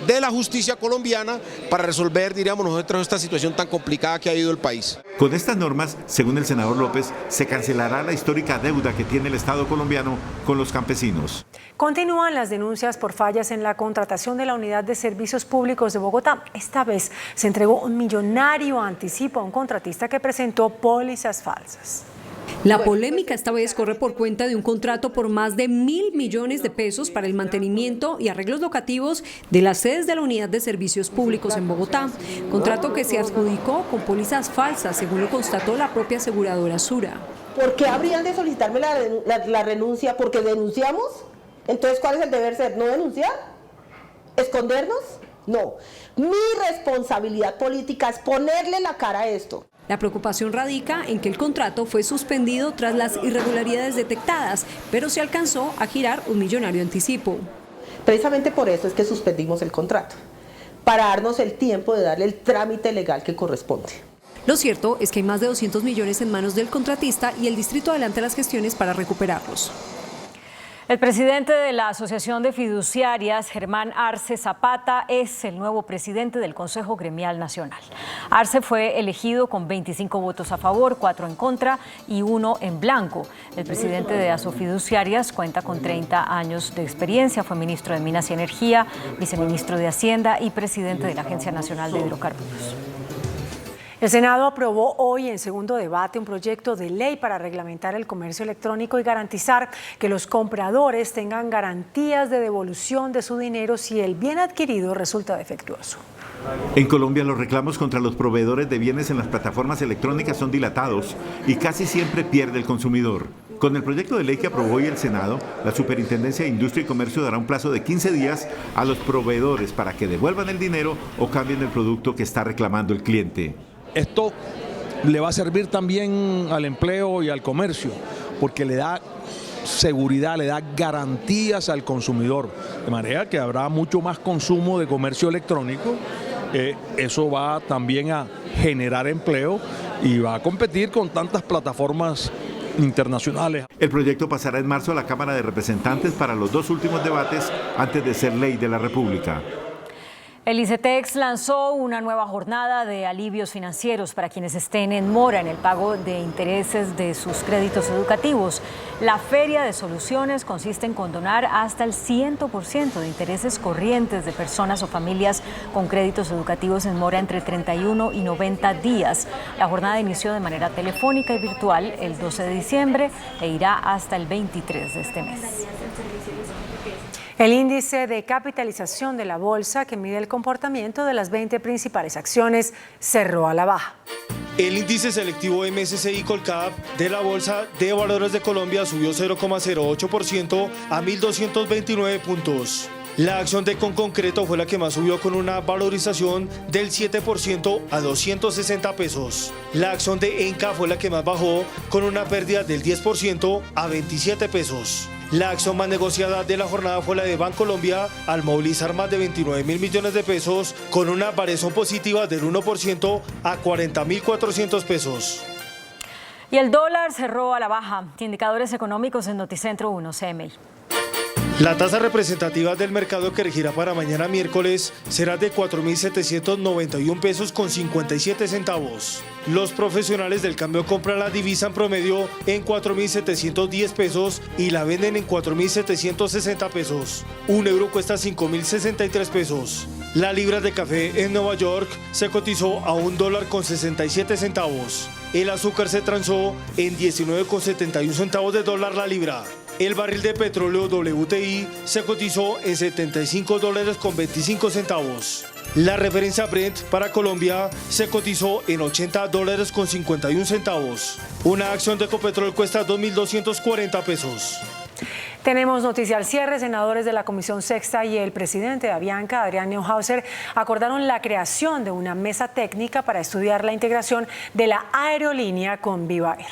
de la justicia colombiana para resolver, diríamos nosotros, esta situación tan complicada que ha vivido el país. Con estas normas, según el senador López, se cancelará la histórica deuda que tiene el Estado colombiano con los campesinos. Continúan las denuncias por fallas en la contratación de la Unidad de Servicios Públicos de Bogotá. Esta vez se entregó un millonario anticipo a un contratista que presentó pólizas falsas. La polémica esta vez corre por cuenta de un contrato por más de 1.000 millones de pesos para el mantenimiento y arreglos locativos de las sedes de la Unidad de Servicios Públicos en Bogotá. Contrato que se adjudicó con pólizas falsas, según lo constató la propia aseguradora Sura. ¿Por qué habrían de solicitarme la renuncia? ¿Porque denunciamos? Entonces, ¿cuál es el deber ser? ¿No denunciar? ¿Escondernos? No. Mi responsabilidad política es ponerle la cara a esto. La preocupación radica en que el contrato fue suspendido tras las irregularidades detectadas, pero se alcanzó a girar un millonario anticipo. Precisamente por eso es que suspendimos el contrato, para darnos el tiempo de darle el trámite legal que corresponde. Lo cierto es que hay más de 200 millones en manos del contratista y el distrito adelanta las gestiones para recuperarlos. El presidente de la Asociación de Fiduciarias, Germán Arce Zapata, es el nuevo presidente del Consejo Gremial Nacional. Arce fue elegido con 25 votos a favor, 4 en contra y 1 en blanco. El presidente de Asofiduciarias cuenta con 30 años de experiencia, fue ministro de Minas y Energía, viceministro de Hacienda y presidente de la Agencia Nacional de Hidrocarburos. El Senado aprobó hoy en segundo debate un proyecto de ley para reglamentar el comercio electrónico y garantizar que los compradores tengan garantías de devolución de su dinero si el bien adquirido resulta defectuoso. En Colombia, los reclamos contra los proveedores de bienes en las plataformas electrónicas son dilatados y casi siempre pierde el consumidor. Con el proyecto de ley que aprobó hoy el Senado, la Superintendencia de Industria y Comercio dará un plazo de 15 días a los proveedores para que devuelvan el dinero o cambien el producto que está reclamando el cliente. Esto le va a servir también al empleo y al comercio, porque le da seguridad, le da garantías al consumidor, de manera que habrá mucho más consumo de comercio electrónico. Eso va también a generar empleo y va a competir con tantas plataformas internacionales. El proyecto pasará en marzo a la Cámara de Representantes para los 2 últimos debates antes de ser ley de la República. El ICETEX lanzó una nueva jornada de alivios financieros para quienes estén en mora en el pago de intereses de sus créditos educativos. La Feria de Soluciones consiste en condonar hasta el 100% de intereses corrientes de personas o familias con créditos educativos en mora entre 31 y 90 días. La jornada inició de manera telefónica y virtual el 12 de diciembre e irá hasta el 23 de este mes. El índice de capitalización de la bolsa, que mide el comportamiento de las 20 principales acciones, cerró a la baja. El índice selectivo MSCI Colcap de la Bolsa de Valores de Colombia subió 0,08% a 1.229 puntos. La acción de Conconcreto fue la que más subió con una valorización del 7% a 260 pesos. La acción de Enca fue la que más bajó con una pérdida del 10% a 27 pesos. La acción más negociada de la jornada fue la de Bancolombia al movilizar más de 29.000 millones de pesos con una variación positiva del 1% a 40.400 pesos. Y el dólar cerró a la baja. Indicadores económicos en Noticentro 1, CMI. La tasa representativa del mercado que regirá para mañana miércoles será de 4.791 pesos con 57 centavos. Los profesionales del cambio compran la divisa en promedio en 4.710 pesos y la venden en 4.760 pesos. Un euro cuesta 5.063 pesos. La libra de café en Nueva York se cotizó a $1.67. El azúcar se transó en 19,71 centavos de dólar la libra. El barril de petróleo WTI se cotizó en $75.25 centavos. La referencia Brent para Colombia se cotizó en $80.51 centavos. Una acción de Ecopetrol cuesta 2.240 pesos. Tenemos noticia al cierre. Senadores de la Comisión Sexta y el presidente de Avianca, Adrián Neuhauser, acordaron la creación de una mesa técnica para estudiar la integración de la aerolínea con Viva Air.